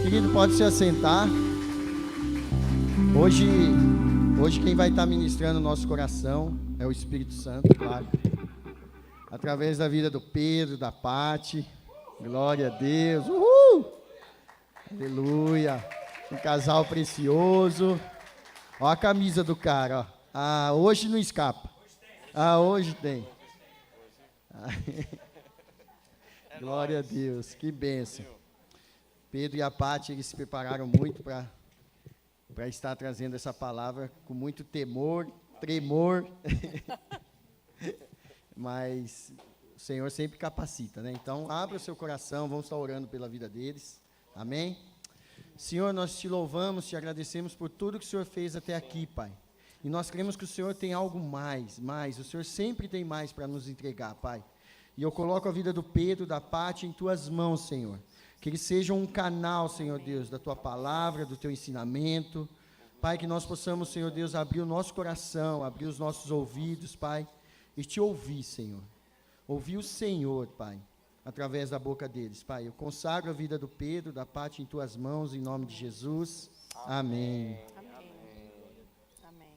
Querido, pode se assentar. Hoje quem vai estar ministrando o nosso coração é o Espírito Santo, claro. Através da vida do Pedro, da Pati. Glória a Deus. Uhul! Aleluia. Um casal precioso. Ó a camisa do cara, ó. Ah, hoje não escapa. Ah, hoje tem. Glória a Deus. Que bênção. Pedro e a Pati, eles se prepararam muito para estar trazendo essa palavra com muito temor, tremor. Mas o Senhor sempre capacita, né? Então, abra o seu coração, vamos estar orando pela vida deles. Amém? Senhor, nós te louvamos, te agradecemos por tudo que o Senhor fez até aqui, Pai. E nós cremos que o Senhor tem algo mais. O Senhor sempre tem mais para nos entregar, Pai. E eu coloco a vida do Pedro, da Pati em tuas mãos, Senhor. Que eles sejam um canal, Senhor Deus, da tua palavra, do teu ensinamento. Pai, que nós possamos, Senhor Deus, abrir o nosso coração, abrir os nossos ouvidos, Pai, e te ouvir, Senhor. Ouvir o Senhor, Pai, através da boca deles, Pai. Eu consagro a vida do Pedro, da Pati em tuas mãos, em nome de Jesus. Amém. Amém.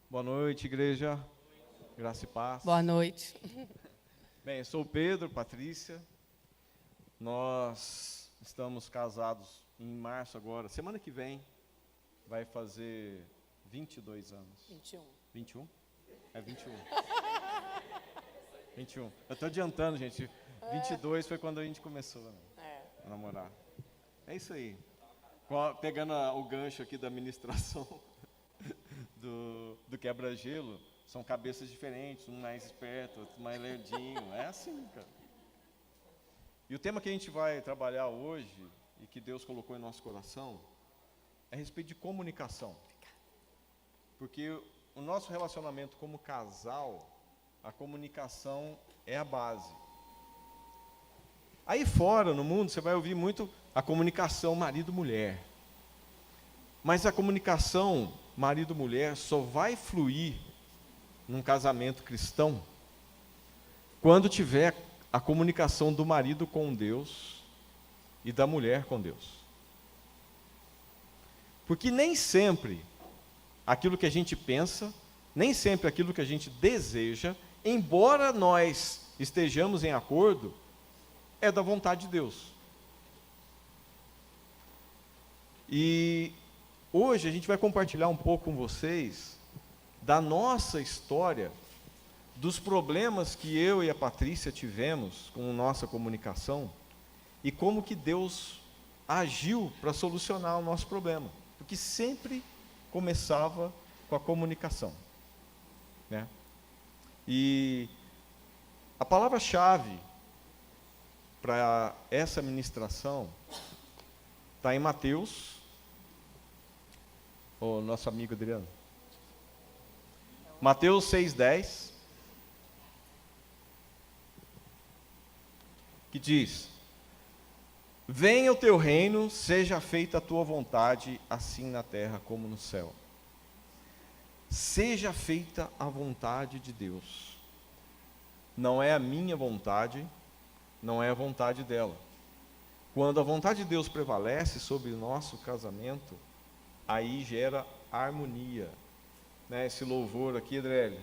Boa noite, igreja. Graça e paz. Boa noite. Bem, eu sou o Pedro, Patrícia. Nós estamos casados em março agora. Semana que vem vai fazer 22 anos. 21. 21? É 21. 21. Eu estou adiantando, gente. 22 foi quando a gente começou, né, a namorar. É isso aí. Pegando o gancho aqui da ministração do quebra-gelo, são cabeças diferentes, um mais esperto, outro mais lerdinho. É assim, cara. E o tema que a gente vai trabalhar hoje, e que Deus colocou em nosso coração, é a respeito de comunicação. Porque o nosso relacionamento como casal, a comunicação é a base. Aí fora, no mundo, você vai ouvir muito a comunicação marido-mulher. Mas a comunicação marido-mulher só vai fluir num casamento cristão quando tiver a comunicação do marido com Deus e da mulher com Deus. Porque nem sempre aquilo que a gente pensa, nem sempre aquilo que a gente deseja, embora nós estejamos em acordo, é da vontade de Deus. E hoje a gente vai compartilhar um pouco com vocês da nossa história, dos problemas que eu e a Patrícia tivemos com nossa comunicação e como que Deus agiu para solucionar o nosso problema. Porque sempre começava com a comunicação, né? E a palavra-chave para essa ministração está em Mateus, o nosso amigo Adriano. Mateus 6,10, que diz: venha o teu reino, seja feita a tua vontade, assim na terra como no céu. Seja feita a vontade de Deus. Não é a minha vontade, não é a vontade dela. Quando a vontade de Deus prevalece sobre o nosso casamento, aí gera harmonia. Né? Esse louvor aqui, Adriele,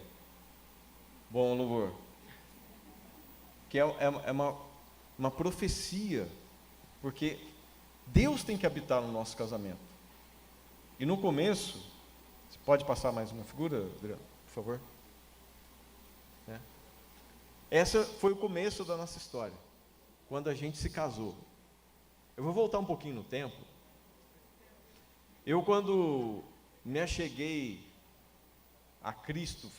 bom louvor, que é uma profecia, porque Deus tem que habitar no nosso casamento. E no começo, você pode passar mais uma figura, Adriano, por favor? Né? Essa foi o começo da nossa história, quando a gente se casou. Eu vou voltar um pouquinho no tempo. Eu, quando me acheguei a Cristo,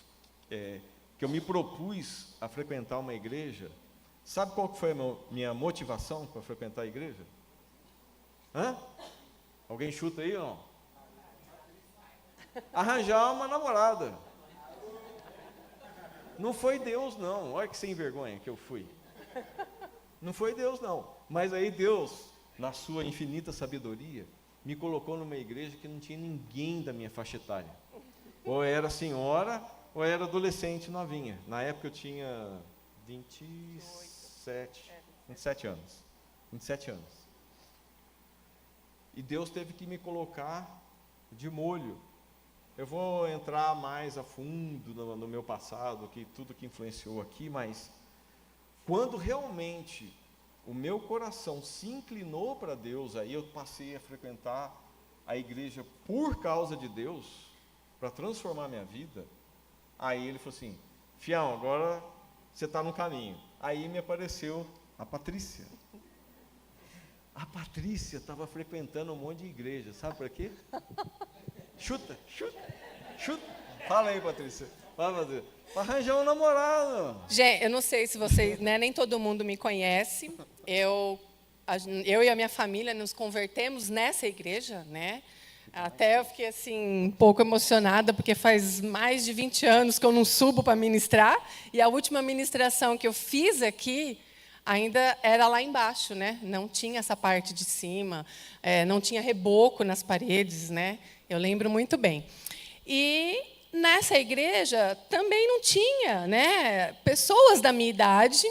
que eu me propus a frequentar uma igreja, sabe qual que foi a minha motivação para frequentar a igreja? Alguém chuta aí ou não? Arranjar uma namorada. Não foi Deus não, olha que sem vergonha que eu fui. Não foi Deus não, mas aí Deus, na sua infinita sabedoria, me colocou numa igreja que não tinha ninguém da minha faixa etária. Ou era senhora, ou era adolescente novinha. Na época eu tinha 27 anos. 27 anos. E Deus teve que me colocar de molho. Eu vou entrar mais a fundo no meu passado, tudo que influenciou aqui, mas quando realmente o meu coração se inclinou para Deus, aí eu passei a frequentar a igreja por causa de Deus, para transformar minha vida. Aí ele falou assim: fião, agora você está no caminho. Aí me apareceu a Patrícia. A Patrícia estava frequentando um monte de igreja, sabe para quê? Chuta. Fala aí, Patrícia. Fala, Patrícia. Para arranjar um namorado. Gente, eu não sei se vocês, né, nem todo mundo me conhece. Eu e a minha família nos convertemos nessa igreja, né? Até eu fiquei assim um pouco emocionada, porque faz mais de 20 anos que eu não subo para ministrar, e a última ministração que eu fiz aqui ainda era lá embaixo, né? Não tinha essa parte de cima, não tinha reboco nas paredes, né? Eu lembro muito bem. E nessa igreja também não tinha, né, pessoas da minha idade,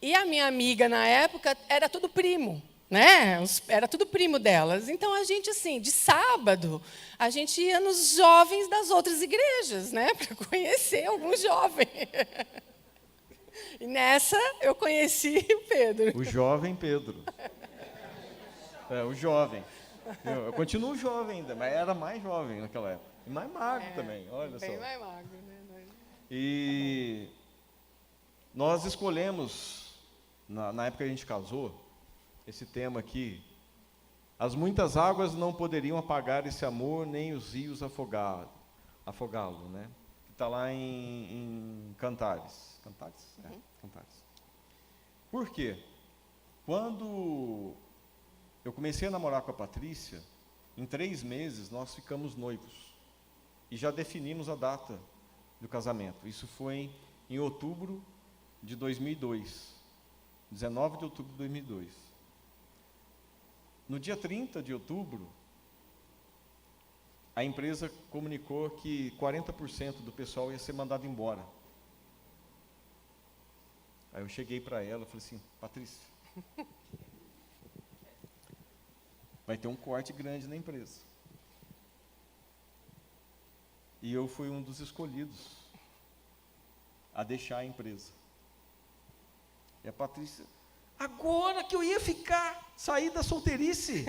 e a minha amiga na época era tudo primo, né? Era tudo primo delas. Então a gente assim, de sábado, a gente ia nos jovens das outras igrejas, né, para conhecer algum jovem. E nessa eu conheci o Pedro. O jovem Pedro. O jovem. Eu continuo jovem ainda, mas era mais jovem naquela época. E mais magro também, olha só. Bem mais magro, né? E nós escolhemos, na época que a gente casou, esse tema aqui: as muitas águas não poderiam apagar esse amor, nem os rios afogá-lo, né? Que está lá em Cantares. Cantares? Cantares. Por quê? Quando eu comecei a namorar com a Patrícia, em 3 meses nós ficamos noivos. E já definimos a data do casamento. Isso foi em outubro de 2002. 19 de outubro de 2002. No dia 30 de outubro, a empresa comunicou que 40% do pessoal ia ser mandado embora. Aí eu cheguei para ela e falei assim: Patrícia, vai ter um corte grande na empresa. E eu fui um dos escolhidos a deixar a empresa. E a Patrícia: agora que eu ia sair da solteirice,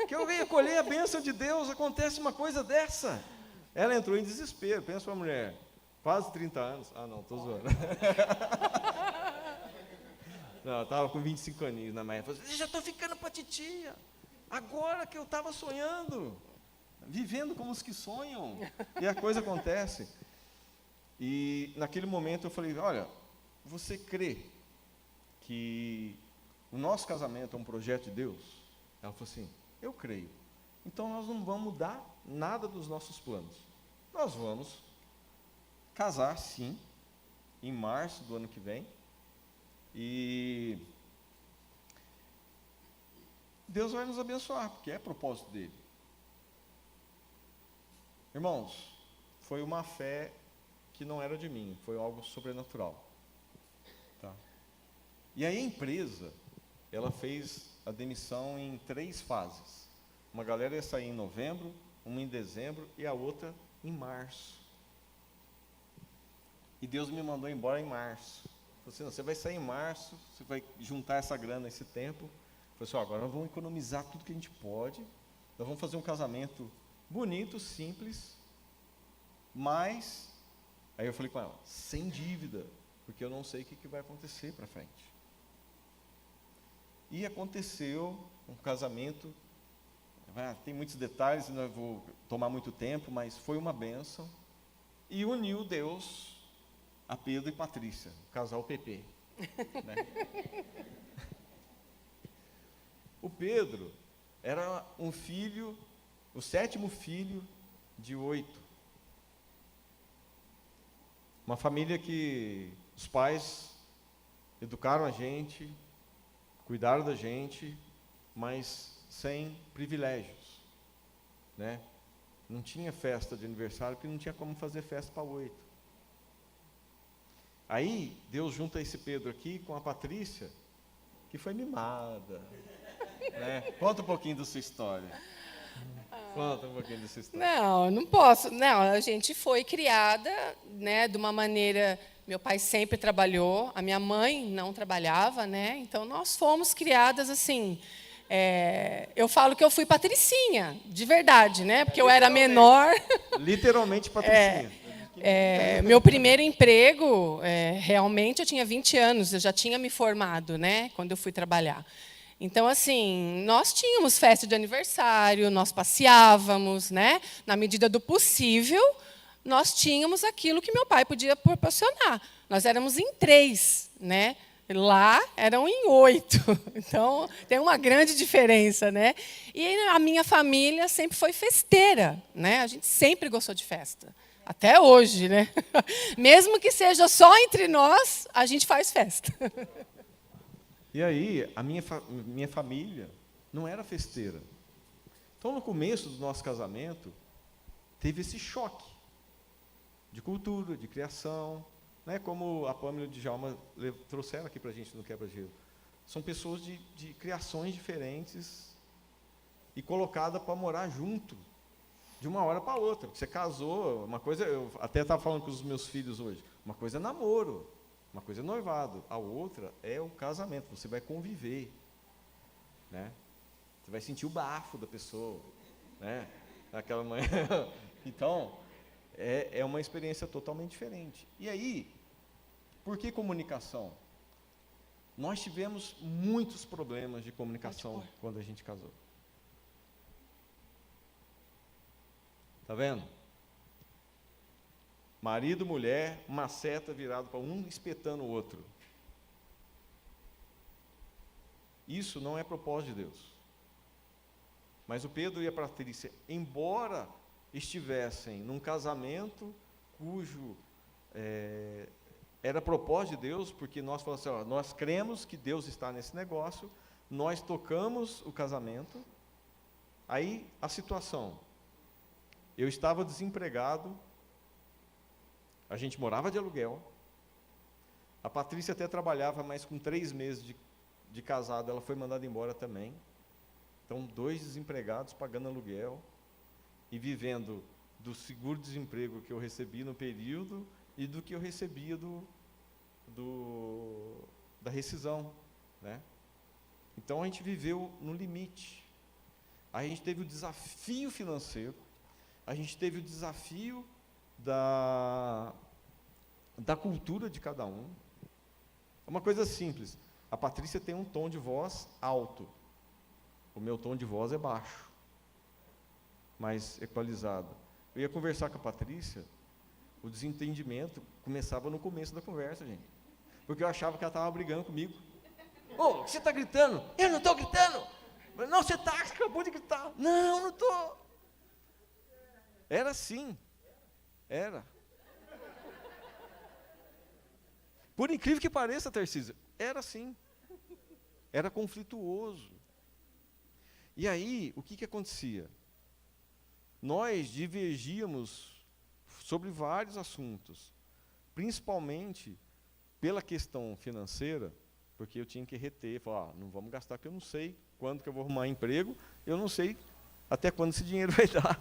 que eu ia colher a bênção de Deus, acontece uma coisa dessa. Ela entrou em desespero. Pensa uma mulher, quase 30 anos. Ah, não, estou zoando. Não, eu estava com 25 aninhos na manhã. Eu já estou ficando para titia. Agora que eu estava sonhando, vivendo como os que sonham. E a coisa acontece. E naquele momento eu falei: olha, você crê que o nosso casamento é um projeto de Deus? Ela falou assim: eu creio. Então nós não vamos mudar nada dos nossos planos. Nós vamos casar, sim, em março do ano que vem. E Deus vai nos abençoar, porque é propósito dele. Irmãos, foi uma fé que não era de mim, foi algo sobrenatural. Tá? E aí a empresa, ela fez a demissão em 3 fases. Uma galera ia sair em novembro, uma em dezembro e a outra em março. E Deus me mandou embora em março. Falei assim: você vai sair em março, você vai juntar essa grana, esse tempo. Falei assim: agora nós vamos economizar tudo que a gente pode, nós vamos fazer um casamento bonito, simples, mas, aí eu falei com ela, sem dívida, porque eu não sei o que vai acontecer para frente. E aconteceu um casamento, tem muitos detalhes, não vou tomar muito tempo, mas foi uma bênção, e uniu Deus a Pedro e Patrícia, o casal PP. Né? O Pedro era um filho, o 7º filho de 8. Uma família que os pais educaram a gente, cuidaram da gente, mas sem privilégios, né? Não tinha festa de aniversário, porque não tinha como fazer festa para 8. Aí, Deus junta esse Pedro aqui com a Patrícia, que foi mimada, Né? Conta um pouquinho da sua história. Conta um pouquinho da sua história. Não, não posso. Não, a gente foi criada, né, de uma maneira. Meu pai sempre trabalhou, a minha mãe não trabalhava, né? Então nós fomos criadas assim. Eu falo que eu fui patricinha, de verdade, né? Porque eu era menor. Literalmente patricinha. Meu primeiro emprego, realmente, eu tinha 20 anos, eu já tinha me formado, né, quando eu fui trabalhar. Então, assim, nós tínhamos festa de aniversário, nós passeávamos, né, na medida do possível, nós tínhamos aquilo que meu pai podia proporcionar. Nós éramos em 3, né? Lá eram em 8. Então, tem uma grande diferença, né? E a minha família sempre foi festeira, né? A gente sempre gostou de festa. Até hoje, né? Mesmo que seja só entre nós, a gente faz festa. E aí, a minha família não era festeira. Então, no começo do nosso casamento, teve esse choque de cultura, de criação, né? Como a Pâmela e o Djalma trouxeram aqui para a gente no Quebra-Gelo. São pessoas de criações diferentes e colocadas para morar junto, de uma hora para outra. Você casou, uma coisa, eu até estava falando com os meus filhos hoje, uma coisa é namoro, uma coisa é noivado, a outra é o casamento, você vai conviver, né? Você vai sentir o bafo da pessoa, né? Aquela manhã. Então, é uma experiência totalmente diferente. E aí, por que comunicação? Nós tivemos muitos problemas de comunicação quando a gente casou. Está vendo? Marido, mulher, uma seta virada para um espetando o outro. Isso não é propósito de Deus. Mas o Pedro e a Patrícia, embora estivessem num casamento cujo era propósito de Deus, porque nós falamos assim, nós cremos que Deus está nesse negócio, nós tocamos o casamento, aí a situação, eu estava desempregado, a gente morava de aluguel, a Patrícia até trabalhava, mas com 3 meses de casado, ela foi mandada embora também, então 2 desempregados pagando aluguel, e vivendo do seguro-desemprego que eu recebi no período e do que eu recebia da rescisão, né? Então, a gente viveu no limite. A gente teve o desafio financeiro, a gente teve o desafio da cultura de cada um. É uma coisa simples. A Patrícia tem um tom de voz alto. O meu tom de voz é baixo, mais equalizado. Eu ia conversar com a Patrícia, o desentendimento começava no começo da conversa, gente. Porque eu achava que ela estava brigando comigo. Ô, você está gritando? Eu não estou gritando. Não, você acabou de gritar. Não, não estou. Era assim. Era. Por incrível que pareça, Tarcísio, era assim. Era conflituoso. E aí, o que acontecia? Nós divergíamos sobre vários assuntos, principalmente pela questão financeira, porque eu tinha que reter, falar, não vamos gastar, porque eu não sei quando que eu vou arrumar emprego, eu não sei até quando esse dinheiro vai dar.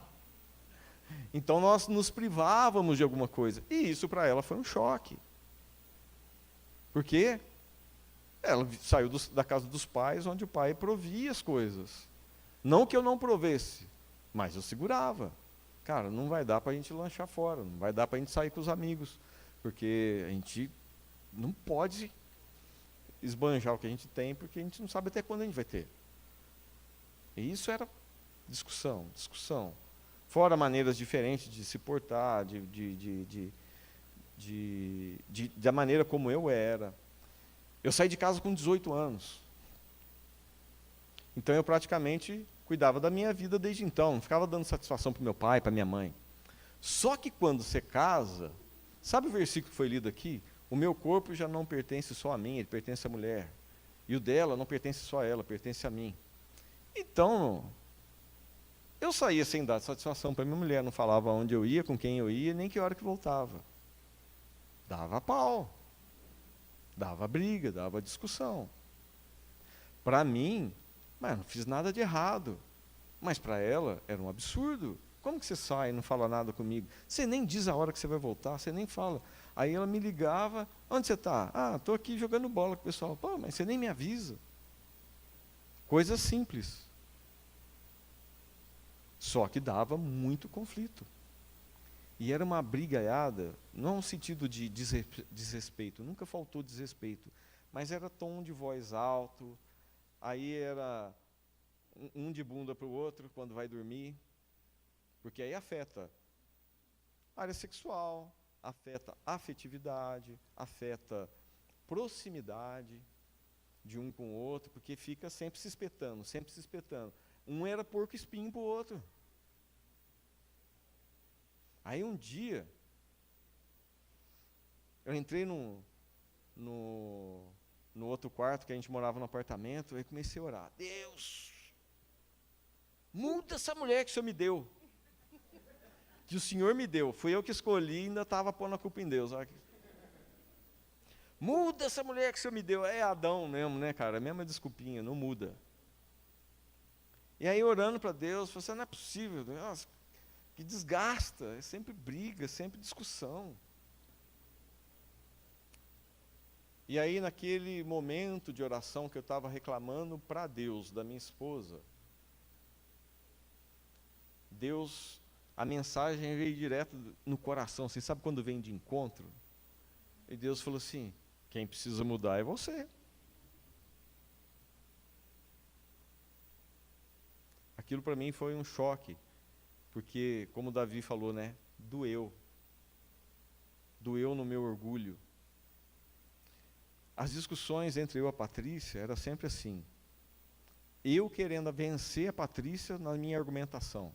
Então, nós nos privávamos de alguma coisa, e isso para ela foi um choque. Porque ela saiu da casa dos pais, onde o pai provia as coisas. Não que eu não provesse, mas eu segurava. Cara, não vai dar para a gente lanchar fora, não vai dar para a gente sair com os amigos, porque a gente não pode esbanjar o que a gente tem, porque a gente não sabe até quando a gente vai ter. E isso era discussão. Fora maneiras diferentes de se portar, da maneira como eu era. Eu saí de casa com 18 anos. Então, eu praticamente cuidava da minha vida desde então, não ficava dando satisfação para meu pai, para minha mãe. Só que quando você casa, sabe o versículo que foi lido aqui? O meu corpo já não pertence só a mim, ele pertence à mulher. E o dela não pertence só a ela, pertence a mim. Então, eu saía sem dar satisfação para minha mulher, não falava onde eu ia, com quem eu ia, nem que hora que voltava. Dava pau, dava briga, dava discussão. Para mim, Mas eu não fiz nada de errado. Mas para ela era um absurdo. Como que você sai e não fala nada comigo? Você nem diz a hora que você vai voltar, você nem fala. Aí ela me ligava, onde você está? Ah, estou aqui jogando bola com o pessoal. Pô, mas você nem me avisa. Coisa simples. Só que dava muito conflito. E era uma brigaiada, não no sentido de desrespeito, nunca faltou desrespeito, mas era tom de voz alto, aí era um de bunda para o outro quando vai dormir, porque aí afeta a área sexual, afeta a afetividade, afeta proximidade de um com o outro, porque fica sempre se espetando, sempre se espetando. Um era porco espinho para o outro. Aí um dia, eu entrei no outro quarto, que a gente morava no apartamento, e comecei a orar. Deus, muda essa mulher que o Senhor me deu. Que o Senhor me deu. Fui eu que escolhi e ainda estava pondo a culpa em Deus. Olha aqui. Muda essa mulher que o Senhor me deu. É Adão mesmo, né, cara? A mesma desculpinha, não muda. E aí orando para Deus, falei assim, não é possível, Deus, que desgasta, é sempre briga, sempre discussão. E aí naquele momento de oração que eu estava reclamando para Deus, da minha esposa, Deus, a mensagem veio direto no coração, você sabe quando vem de encontro? E Deus falou assim, quem precisa mudar é você. Aquilo para mim foi um choque, porque, como o Davi falou, né, doeu. Doeu no meu orgulho. As discussões entre eu e a Patrícia era sempre assim. Eu querendo vencer a Patrícia na minha argumentação.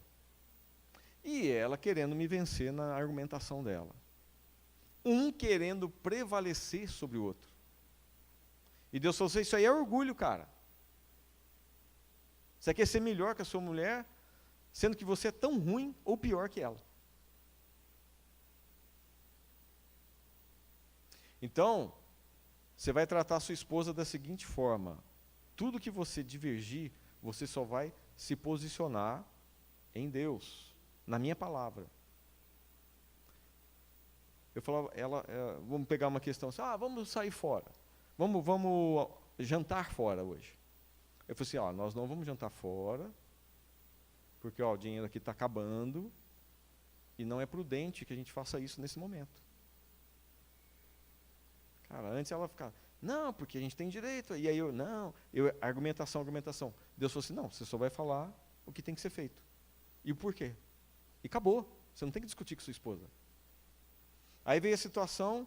E ela querendo me vencer na argumentação dela. Um querendo prevalecer sobre o outro. E Deus falou assim, isso aí é orgulho, cara. Você quer ser melhor que a sua mulher, sendo que você é tão ruim ou pior que ela. Então, você vai tratar a sua esposa da seguinte forma: tudo que você divergir, você só vai se posicionar em Deus, na minha palavra. Eu falava, vamos pegar uma questão assim, vamos sair fora, vamos jantar fora hoje. Eu falei assim, nós não vamos jantar fora, porque o dinheiro aqui está acabando, e não é prudente que a gente faça isso nesse momento. Cara, antes ela ficava, não, porque a gente tem direito, e aí argumentação. Deus falou assim, não, você só vai falar o que tem que ser feito. E o porquê. E acabou, você não tem que discutir com sua esposa. Aí veio a situação,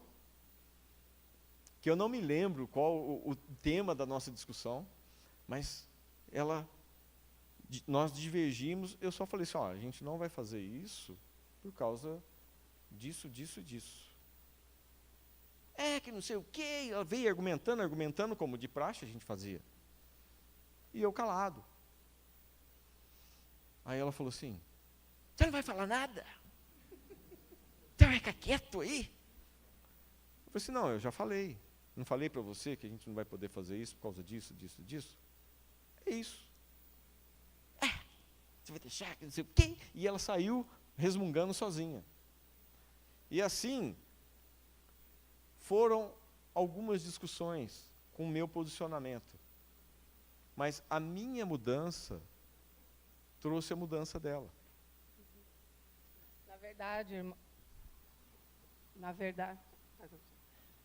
que eu não me lembro qual o tema da nossa discussão, mas nós divergimos, eu só falei assim, a gente não vai fazer isso por causa disso. Que não sei o quê, ela veio argumentando como de praxe a gente fazia. E eu calado. Aí ela falou assim, você não vai falar nada? Você vai ficar quieto aí? Eu falei assim, não, eu já falei. Não falei para você que a gente não vai poder fazer isso por causa disso? É isso. Você vai deixar que não sei o quê? E ela saiu resmungando sozinha. E assim, foram algumas discussões com o meu posicionamento. Mas a minha mudança trouxe a mudança dela.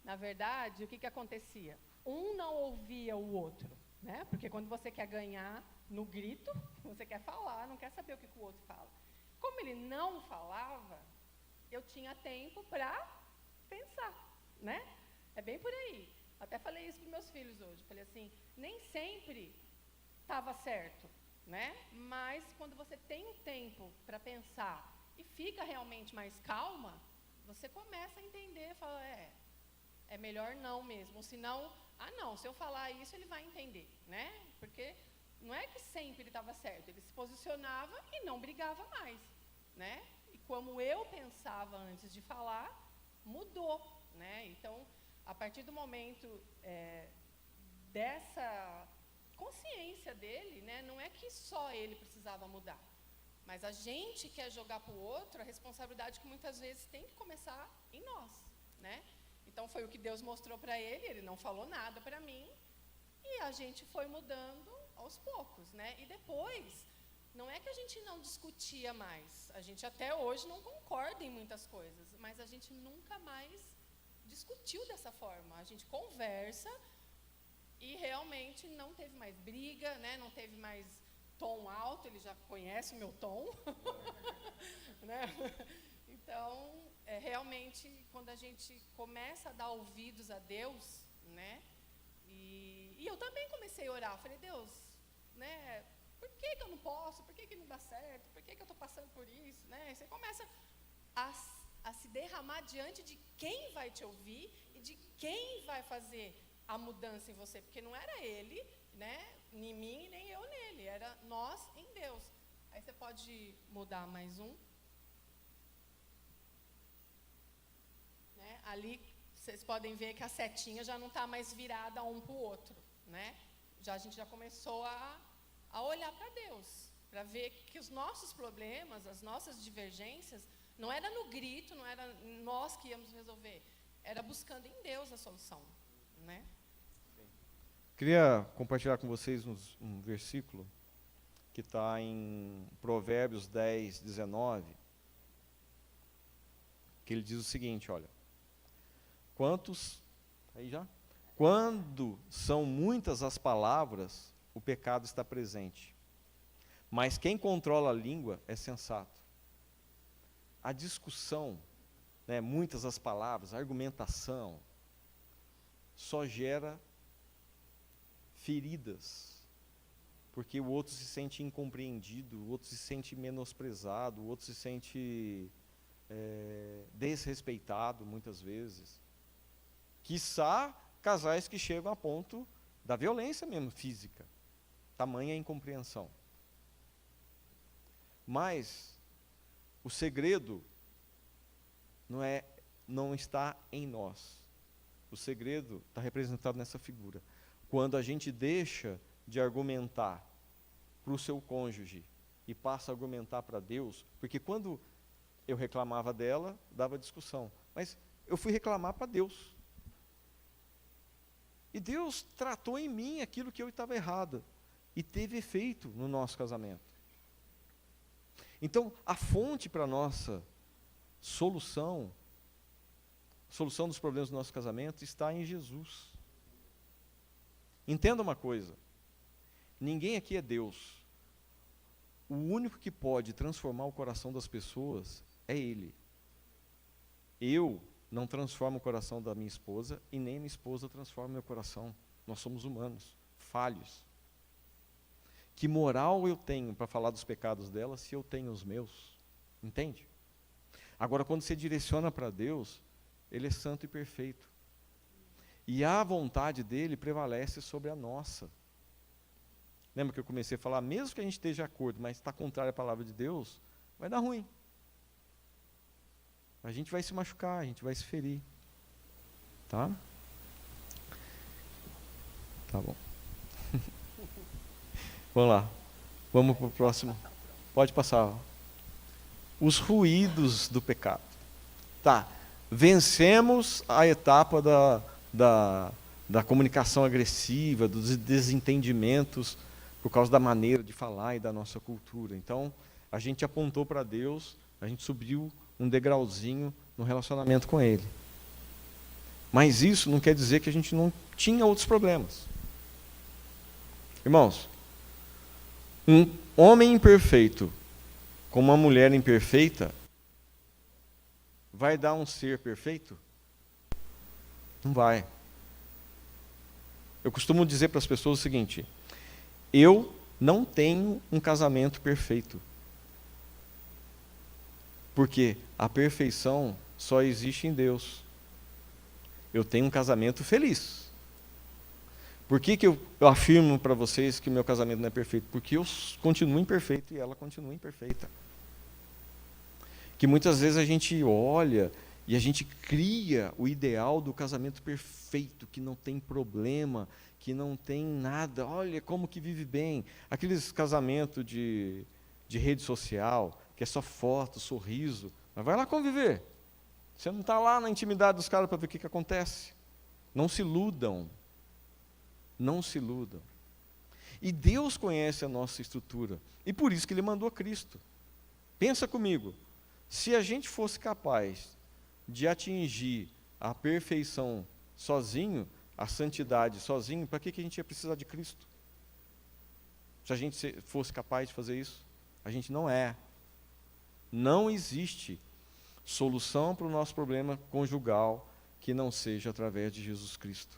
Na verdade, o que acontecia? Um não ouvia o outro, né? Porque quando você quer ganhar no grito, você quer falar, não quer saber o que o outro fala. Como ele não falava, eu tinha tempo para pensar, né? É bem por aí. Até falei isso para os meus filhos hoje. Falei assim, nem sempre estava certo, né? Mas quando você tem um tempo para pensar e fica realmente mais calma, você começa a entender, fala, é melhor não mesmo, senão, não, se eu falar isso ele vai entender, né? Porque não é que sempre ele estava certo, ele se posicionava e não brigava mais, né? E como eu pensava antes de falar, mudou, né? Então, a partir do momento dessa consciência dele, né, não é que só ele precisava mudar. Mas a gente quer jogar para o outro a responsabilidade que muitas vezes tem que começar em nós, né? Então foi o que Deus mostrou para ele não falou nada para mim, e a gente foi mudando aos poucos, né? E depois, não é que a gente não discutia mais, a gente até hoje não concorda em muitas coisas, mas a gente nunca mais discutiu dessa forma. A gente conversa e realmente não teve mais briga, né? Não teve mais tom alto, ele já conhece o meu tom, né? Então, realmente, quando a gente começa a dar ouvidos a Deus, né? E eu também comecei a orar, falei, Deus, né? Por que eu não posso? Por que não dá certo? Por que eu estou passando por isso? Né? Você começa a se derramar diante de quem vai te ouvir e de quem vai fazer a mudança em você, porque não era ele, né, em mim e nem eu nele, era nós em Deus. Aí você pode mudar mais um. Né? Ali vocês podem ver que a setinha já não está mais virada um para o outro. Né? A gente já começou a olhar para Deus, para ver que os nossos problemas, as nossas divergências, não era no grito, não era nós que íamos resolver, era buscando em Deus a solução. Né? Queria compartilhar com vocês um versículo que está em Provérbios 10, 19, que ele diz o seguinte, olha, quando são muitas as palavras, o pecado está presente, mas quem controla a língua é sensato. A discussão, né, muitas as palavras, a argumentação, só gera feridas, porque o outro se sente incompreendido, o outro se sente menosprezado, o outro se sente desrespeitado muitas vezes. Quiçá casais que chegam a ponto da violência mesmo, física, tamanha incompreensão. Mas o segredo não está em nós. O segredo está representado nessa figura. Quando a gente deixa de argumentar para o seu cônjuge e passa a argumentar para Deus, porque quando eu reclamava dela, dava discussão, mas eu fui reclamar para Deus. E Deus tratou em mim aquilo que eu estava errado, e teve efeito no nosso casamento. Então, a fonte para a nossa solução dos problemas do nosso casamento está em Jesus. Entenda uma coisa, ninguém aqui é Deus. O único que pode transformar o coração das pessoas é Ele. Eu não transformo o coração da minha esposa e nem minha esposa transforma o meu coração. Nós somos humanos, falhos. Que moral eu tenho para falar dos pecados dela se eu tenho os meus? Entende? Agora, quando você direciona para Deus, Ele é santo e perfeito. E a vontade dele prevalece sobre a nossa. Lembra que eu comecei a falar, mesmo que a gente esteja de acordo, mas está contrário à palavra de Deus, vai dar ruim. A gente vai se machucar, a gente vai se ferir. Tá? Tá bom. Vamos lá. Vamos para o próximo. Pode passar. Os ruídos do pecado. Tá. Vencemos a etapa da comunicação agressiva, dos desentendimentos, por causa da maneira de falar e da nossa cultura. Então, a gente apontou para Deus, a gente subiu um degrauzinho no relacionamento com Ele. Mas isso não quer dizer que a gente não tinha outros problemas. Irmãos, um homem imperfeito com uma mulher imperfeita vai dar um ser perfeito? Não vai. Eu costumo dizer para as pessoas o seguinte, eu não tenho um casamento perfeito. Porque a perfeição só existe em Deus. Eu tenho um casamento feliz. Por que eu afirmo para vocês que o meu casamento não é perfeito? Porque eu continuo imperfeito e ela continua imperfeita. Que muitas vezes a gente olha e a gente cria o ideal do casamento perfeito, que não tem problema, que não tem nada, olha como que vive bem. Aqueles casamentos de rede social, que é só foto, sorriso, mas vai lá conviver. Você não está lá na intimidade dos caras para ver o que acontece. Não se iludam. Não se iludam. E Deus conhece a nossa estrutura. E por isso que Ele mandou Cristo. Pensa comigo. Se a gente fosse capaz de atingir a perfeição sozinho, a santidade sozinho, para que a gente ia precisar de Cristo? Se a gente fosse capaz de fazer isso, a gente não é. Não existe solução para o nosso problema conjugal que não seja através de Jesus Cristo.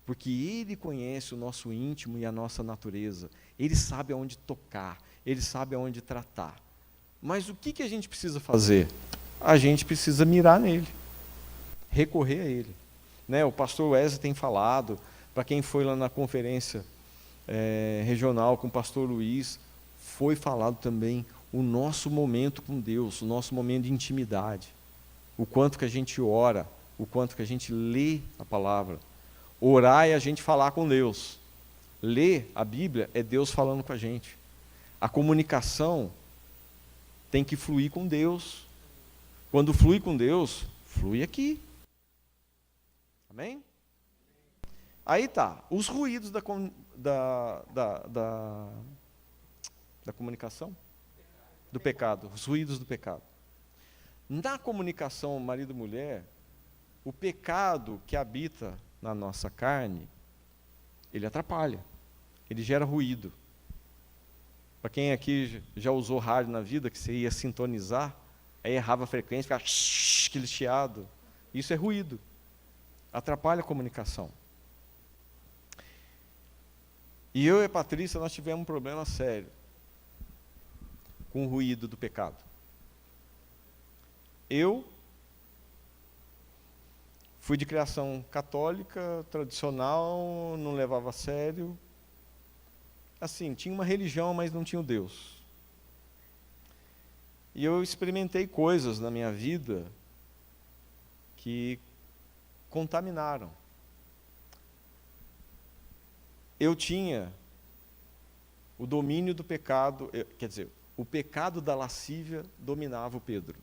Porque Ele conhece o nosso íntimo e a nossa natureza. Ele sabe aonde tocar, Ele sabe aonde tratar. Mas o que a gente precisa fazer? A gente precisa mirar nele, recorrer a Ele. Né? O pastor Wesley tem falado, para quem foi lá na conferência regional com o pastor Luiz, foi falado também o nosso momento com Deus, o nosso momento de intimidade, o quanto que a gente ora, o quanto que a gente lê a palavra. Orar é a gente falar com Deus. Ler a Bíblia é Deus falando com a gente. A comunicação tem que fluir com Deus. Quando flui com Deus, flui aqui. Amém? Aí tá, os ruídos da comunicação, do pecado, os ruídos do pecado. Na comunicação marido e mulher, o pecado que habita na nossa carne, ele atrapalha, ele gera ruído. Para quem aqui já usou rádio na vida, que você ia sintonizar, aí errava a frequência, ficava aquele chiado. Isso é ruído, atrapalha a comunicação. E eu e a Patrícia, nós tivemos um problema sério com o ruído do pecado. Eu fui de criação católica, tradicional, não levava a sério. Assim, tinha uma religião, mas não tinha o Deus. E eu experimentei coisas na minha vida que contaminaram. Eu tinha o domínio do pecado, quer dizer, o pecado da lascívia dominava o Pedro.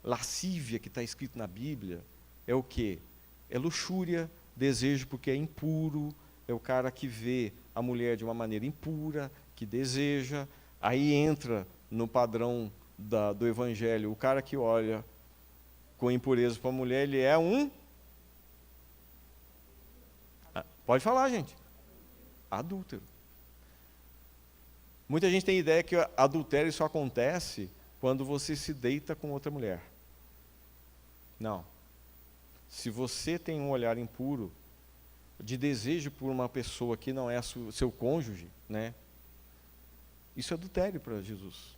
Lascívia, que está escrito na Bíblia, é o quê? É luxúria, desejo porque é impuro, é o cara que vê a mulher de uma maneira impura, que deseja, aí entra no padrão do Evangelho, o cara que olha com impureza para a mulher, ele é um... Pode falar, gente. Adúltero. Muita gente tem ideia que adultério só acontece quando você se deita com outra mulher. Não. Se você tem um olhar impuro, de desejo por uma pessoa que não é seu cônjuge, né? Isso é adultério para Jesus.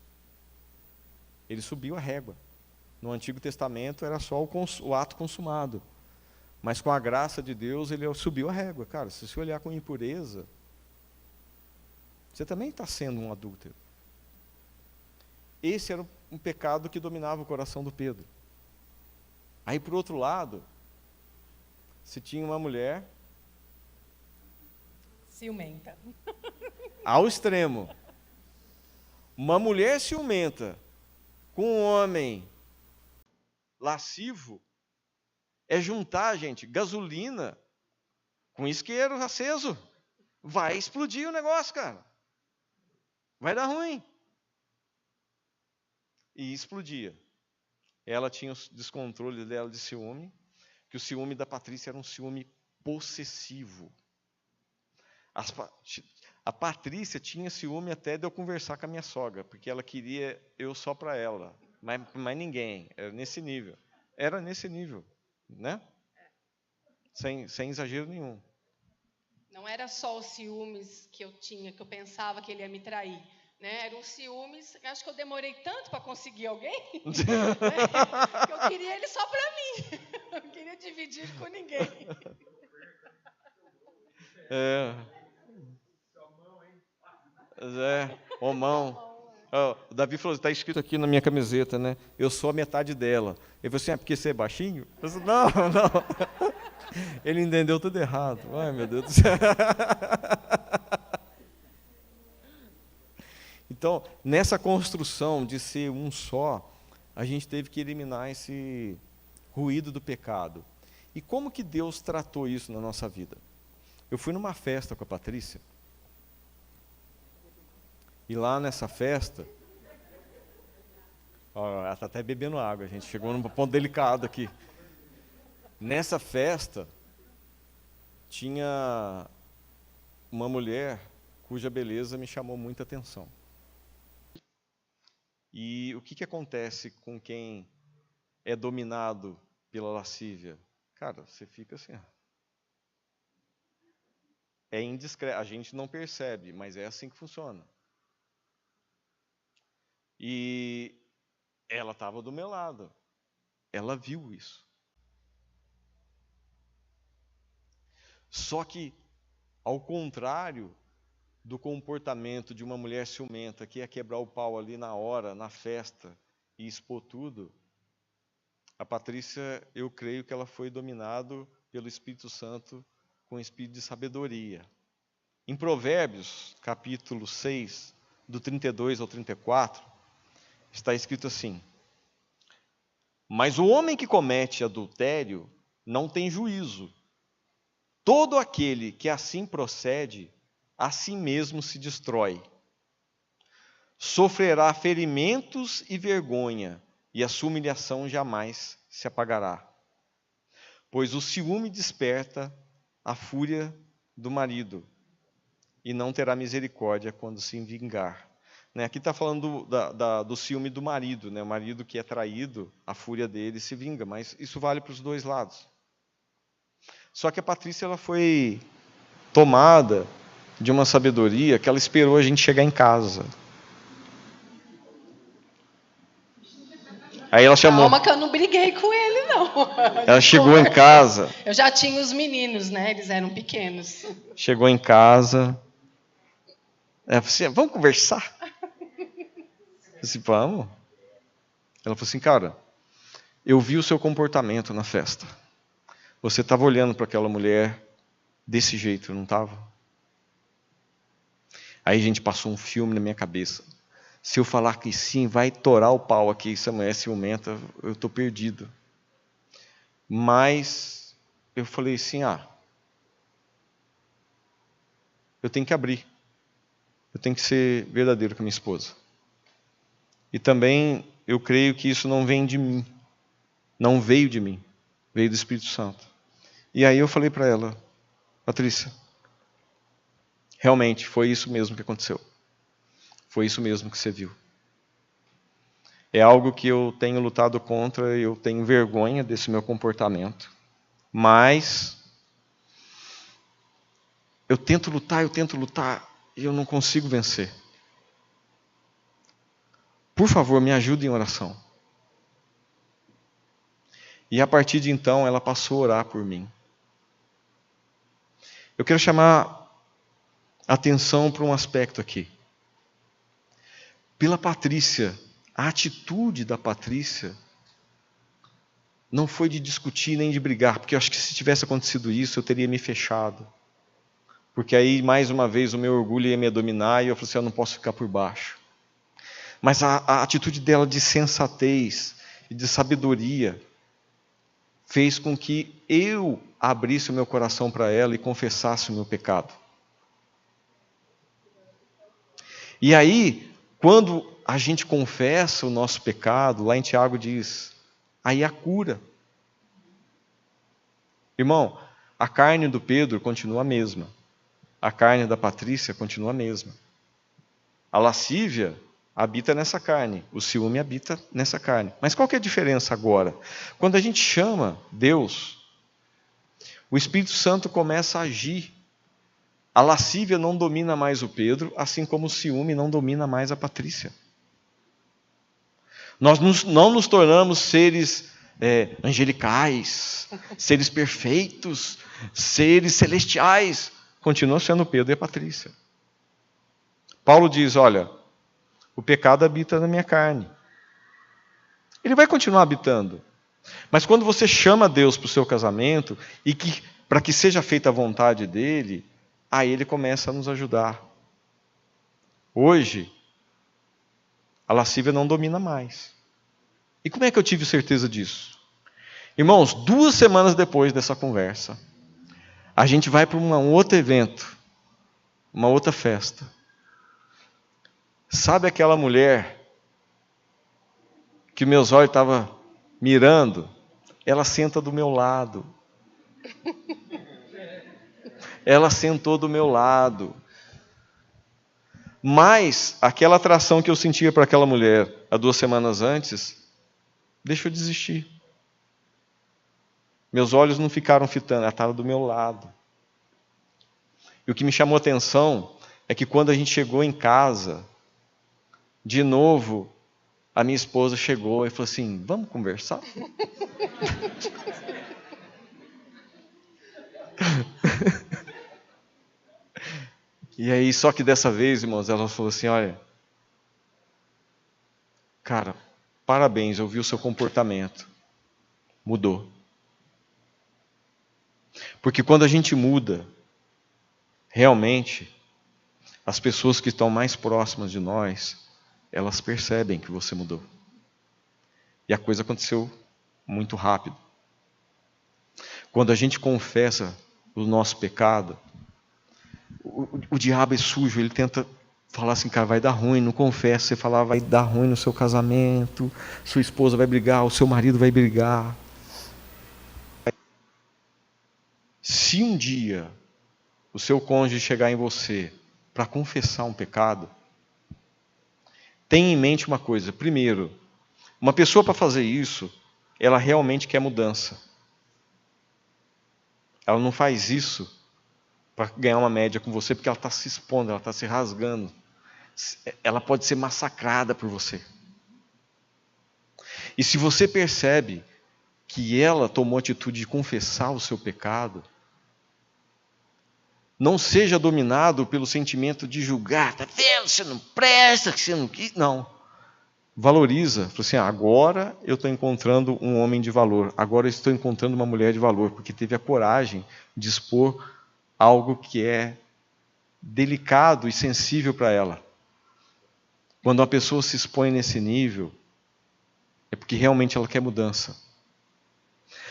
Ele subiu a régua. No Antigo Testamento era só o ato consumado. Mas com a graça de Deus, ele subiu a régua. Cara, se você olhar com impureza, você também está sendo um adúltero. Esse era um pecado que dominava o coração do Pedro. Aí, por outro lado, se tinha uma mulher... Ciumenta. Ao extremo. Uma mulher ciumenta com um homem lascivo é juntar, gente, gasolina com isqueiro aceso. Vai explodir o negócio, cara. Vai dar ruim. E explodia. Ela tinha o descontrole dela de ciúme, que o ciúme da Patrícia era um ciúme possessivo. A Patrícia tinha ciúme até de eu conversar com a minha sogra, porque ela queria eu só para ela, mas ninguém. Era nesse nível. Era nesse nível, né? Sem exagero nenhum. Não era só os ciúmes que eu tinha, que eu pensava que ele ia me trair. Né? Eram ciúmes, acho que eu demorei tanto para conseguir alguém, né? Que eu queria ele só para mim. Eu não queria dividir com ninguém. Homão. O Davi falou, está escrito aqui na minha camiseta, né? Eu sou a metade dela. Ele falou assim, porque você é baixinho? Eu falei, não. Ele entendeu tudo errado. Ai, meu Deus do céu. Então, nessa construção de ser um só, a gente teve que eliminar esse ruído do pecado. E como que Deus tratou isso na nossa vida? Eu fui numa festa com a Patrícia, e lá nessa festa, ó, ela está até bebendo água, a gente chegou num ponto delicado aqui. Nessa festa, tinha uma mulher cuja beleza me chamou muita atenção. E o que acontece com quem é dominado pela lascívia? Cara, você fica assim. É indiscreto, a gente não percebe, mas é assim que funciona. E ela estava do meu lado. Ela viu isso. Só que, ao contrário do comportamento de uma mulher ciumenta que ia quebrar o pau ali na hora, na festa, e expor tudo, a Patrícia, eu creio que ela foi dominada pelo Espírito Santo com espírito de sabedoria. Em Provérbios, capítulo 6, do 32 ao 34, está escrito assim: mas o homem que comete adultério não tem juízo. Todo aquele que assim procede, a si mesmo se destrói. Sofrerá ferimentos e vergonha, e a sua humilhação jamais se apagará. Pois o ciúme desperta a fúria do marido, e não terá misericórdia quando se vingar. Aqui está falando do ciúme do marido, o marido que é traído, a fúria dele se vinga, mas isso vale para os dois lados. Só que a Patrícia ela foi tomada de uma sabedoria que ela esperou a gente chegar em casa. Aí ela chamou. Calma que eu não briguei com ele, não. Ela chegou em casa. Eu já tinha os meninos, né? Eles eram pequenos. Chegou em casa. Ela falou assim: vamos conversar? Eu disse: vamos. Ela falou assim: cara, eu vi o seu comportamento na festa. Você estava olhando para aquela mulher desse jeito, não estava? Aí a gente passou um filme na minha cabeça. Se eu falar que sim, vai torar o pau aqui, se a mulher ciumenta, eu estou perdido. Mas eu falei assim: eu tenho que abrir. Eu tenho que ser verdadeiro com a minha esposa. E também eu creio que isso não vem de mim. Não veio de mim. Veio do Espírito Santo. E aí eu falei para ela: Patrícia, realmente foi isso mesmo que aconteceu. Foi isso mesmo que você viu. É algo que eu tenho lutado contra, eu tenho vergonha desse meu comportamento. Mas eu tento lutar, e eu não consigo vencer. Por favor, me ajude em oração. E a partir de então, ela passou a orar por mim. Eu quero chamar a atenção para um aspecto aqui. Pela Patrícia, a atitude da Patrícia não foi de discutir nem de brigar, porque eu acho que se tivesse acontecido isso, eu teria me fechado. Porque aí, mais uma vez, o meu orgulho ia me dominar e eu falei assim: eu não posso ficar por baixo. Mas a atitude dela de sensatez e de sabedoria fez com que eu abrisse o meu coração para ela e confessasse o meu pecado. E aí, quando a gente confessa o nosso pecado, lá em Tiago diz, aí há cura. Irmão, a carne do Pedro continua a mesma. A carne da Patrícia continua a mesma. A lascívia habita nessa carne. O ciúme habita nessa carne. Mas qual que é a diferença agora? Quando a gente chama Deus, o Espírito Santo começa a agir. A lascívia não domina mais o Pedro, assim como o ciúme não domina mais a Patrícia. Nós não nos tornamos seres angelicais, seres perfeitos, seres celestiais. Continua sendo Pedro e a Patrícia. Paulo diz, olha, o pecado habita na minha carne. Ele vai continuar habitando, Mas quando você chama Deus para o seu casamento, e que para que seja feita a vontade dele, aí ele começa a nos ajudar. Hoje, a lascívia não domina mais. E como é que eu tive certeza disso? Irmãos, 2 semanas depois dessa conversa, a gente vai para um outro evento, uma outra festa. Sabe aquela mulher que meus olhos estavam mirando? Ela senta do meu lado. Ela sentou do meu lado. Mas aquela atração que eu sentia para aquela mulher há 2 semanas antes, deixou de existir. Meus olhos não ficaram fitando, ela estava do meu lado. E o que me chamou a atenção é que quando a gente chegou em casa, de novo, a minha esposa chegou e falou assim, vamos conversar? E aí, só que dessa vez, irmãos, ela falou assim, olha, cara, parabéns, eu vi o seu comportamento. Mudou. Porque quando a gente muda, realmente, as pessoas que estão mais próximas de nós, elas percebem que você mudou. E a coisa aconteceu muito rápido. Quando a gente confessa o nosso pecado, o diabo é sujo, ele tenta falar assim, cara, vai dar ruim, não confessa, você falar, vai dar ruim no seu casamento, sua esposa vai brigar, o seu marido vai brigar. Se um dia o seu cônjuge chegar em você para confessar um pecado, tenha em mente uma coisa. Primeiro, uma pessoa para fazer isso, ela realmente quer mudança. Ela não faz isso para ganhar uma média com você, porque ela está se expondo, ela está se rasgando. Ela pode ser massacrada por você. E se você percebe que ela tomou a atitude de confessar o seu pecado, não seja dominado pelo sentimento de julgar. Está vendo? Você não presta, você não quis. Não. Valoriza. Fala assim, agora eu estou encontrando um homem de valor. Agora eu estou encontrando uma mulher de valor. Porque teve a coragem de expor algo que é delicado e sensível para ela. Quando uma pessoa se expõe nesse nível, é porque realmente ela quer mudança.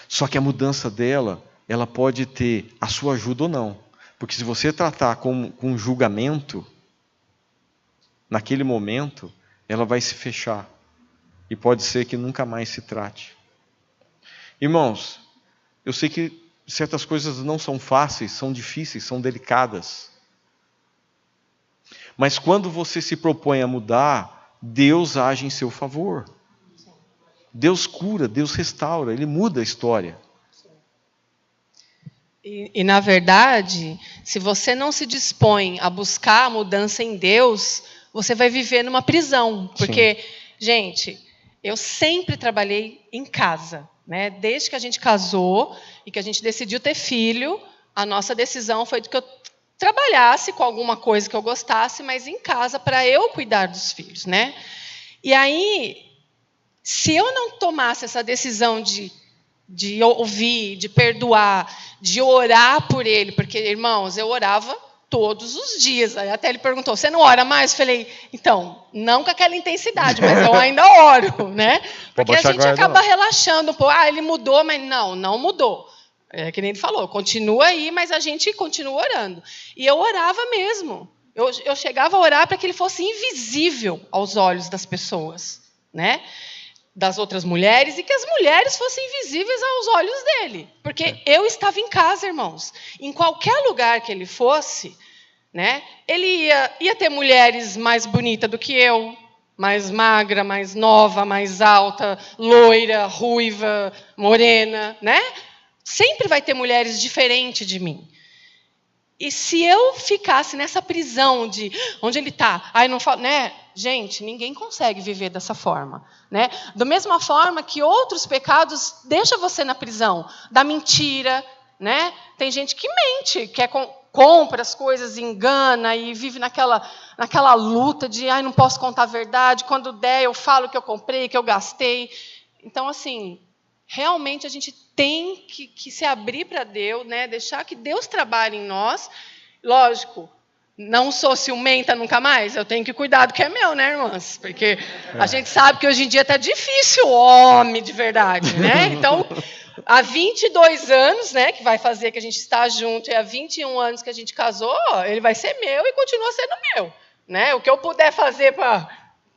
Só que a mudança dela, ela pode ter a sua ajuda ou não. Porque se você tratar com julgamento, naquele momento, ela vai se fechar. E pode ser que nunca mais se trate. Irmãos, eu sei que certas coisas não são fáceis, são difíceis, são delicadas. Mas quando você se propõe a mudar, Deus age em seu favor. Deus cura, Deus restaura, Ele muda a história. E, na verdade, se você não se dispõe a buscar a mudança em Deus, você vai viver numa prisão. Porque, sim, gente, eu sempre trabalhei em casa, né? Desde que a gente casou e que a gente decidiu ter filho, a nossa decisão foi de que eu trabalhasse com alguma coisa que eu gostasse, mas em casa, para eu cuidar dos filhos, né? E aí, se eu não tomasse essa decisão de ouvir, de perdoar, de orar por ele, porque, irmãos, eu orava todos os dias. Aí até ele perguntou, você não ora mais? Eu falei, então, não com aquela intensidade, mas eu ainda oro, né? Porque a gente acaba relaxando, pô, ele mudou, mas não mudou. É que nem ele falou, continua aí, mas a gente continua orando. E eu orava mesmo. Eu chegava a orar para que ele fosse invisível aos olhos das pessoas, né? Das outras mulheres, e que as mulheres fossem invisíveis aos olhos dele. Porque eu estava em casa, irmãos. Em qualquer lugar que ele fosse, né, ele ia ter mulheres mais bonitas do que eu, mais magra, mais nova, mais alta, loira, ruiva, morena, né? Sempre vai ter mulheres diferentes de mim. E se eu ficasse nessa prisão de onde ele está, não falo, né? Gente, ninguém consegue viver dessa forma, né? Da mesma forma que outros pecados deixam você na prisão, da mentira, né? Tem gente que mente, que compra as coisas, engana e vive naquela luta de não posso contar a verdade, quando der eu falo que eu comprei, que eu gastei. Então, assim, realmente a gente tem que se abrir para Deus, né? Deixar que Deus trabalhe em nós. Lógico, não sou ciumenta nunca mais, eu tenho que cuidar do que é meu, né, irmãs? Porque a gente sabe que hoje em dia está difícil o homem de verdade, né? Então, há 22 anos, né, que vai fazer que a gente está junto, e há 21 anos que a gente casou, ele vai ser meu e continua sendo meu, né? O que eu puder fazer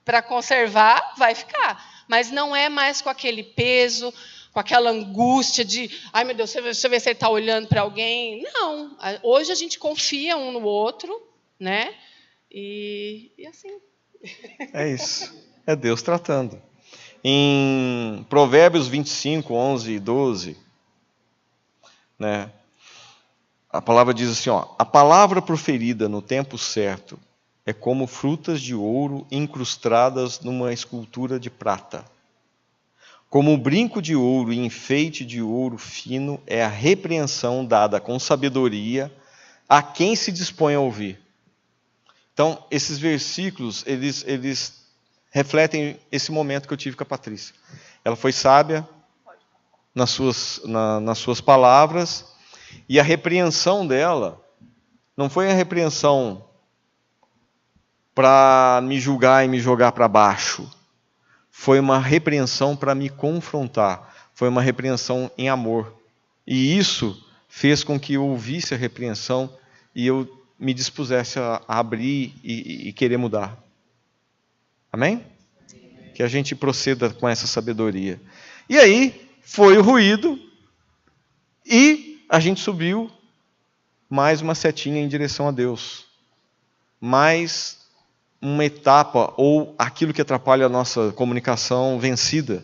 para conservar, vai ficar. Mas não é mais com aquele peso, com aquela angústia de, ai, meu Deus, deixa eu ver se ele está olhando para alguém. Não, hoje a gente confia um no outro, né? E assim. É isso. É Deus tratando. Em Provérbios 25, 11 e 12, né, a palavra diz assim, ó, a palavra proferida no tempo certo é como frutas de ouro incrustadas numa escultura de prata. Como brinco de ouro e enfeite de ouro fino é a repreensão dada com sabedoria a quem se dispõe a ouvir. Então, esses versículos, eles refletem esse momento que eu tive com a Patrícia. Ela foi sábia nas suas palavras, e a repreensão dela não foi a repreensão para me julgar e me jogar para baixo. Foi uma repreensão para me confrontar. Foi uma repreensão em amor. E isso fez com que eu ouvisse a repreensão e eu me dispusesse a abrir e querer mudar. Amém? Que a gente proceda com essa sabedoria. E aí, foi o ruído e a gente subiu mais uma setinha em direção a Deus. Mais uma etapa ou aquilo que atrapalha a nossa comunicação vencida.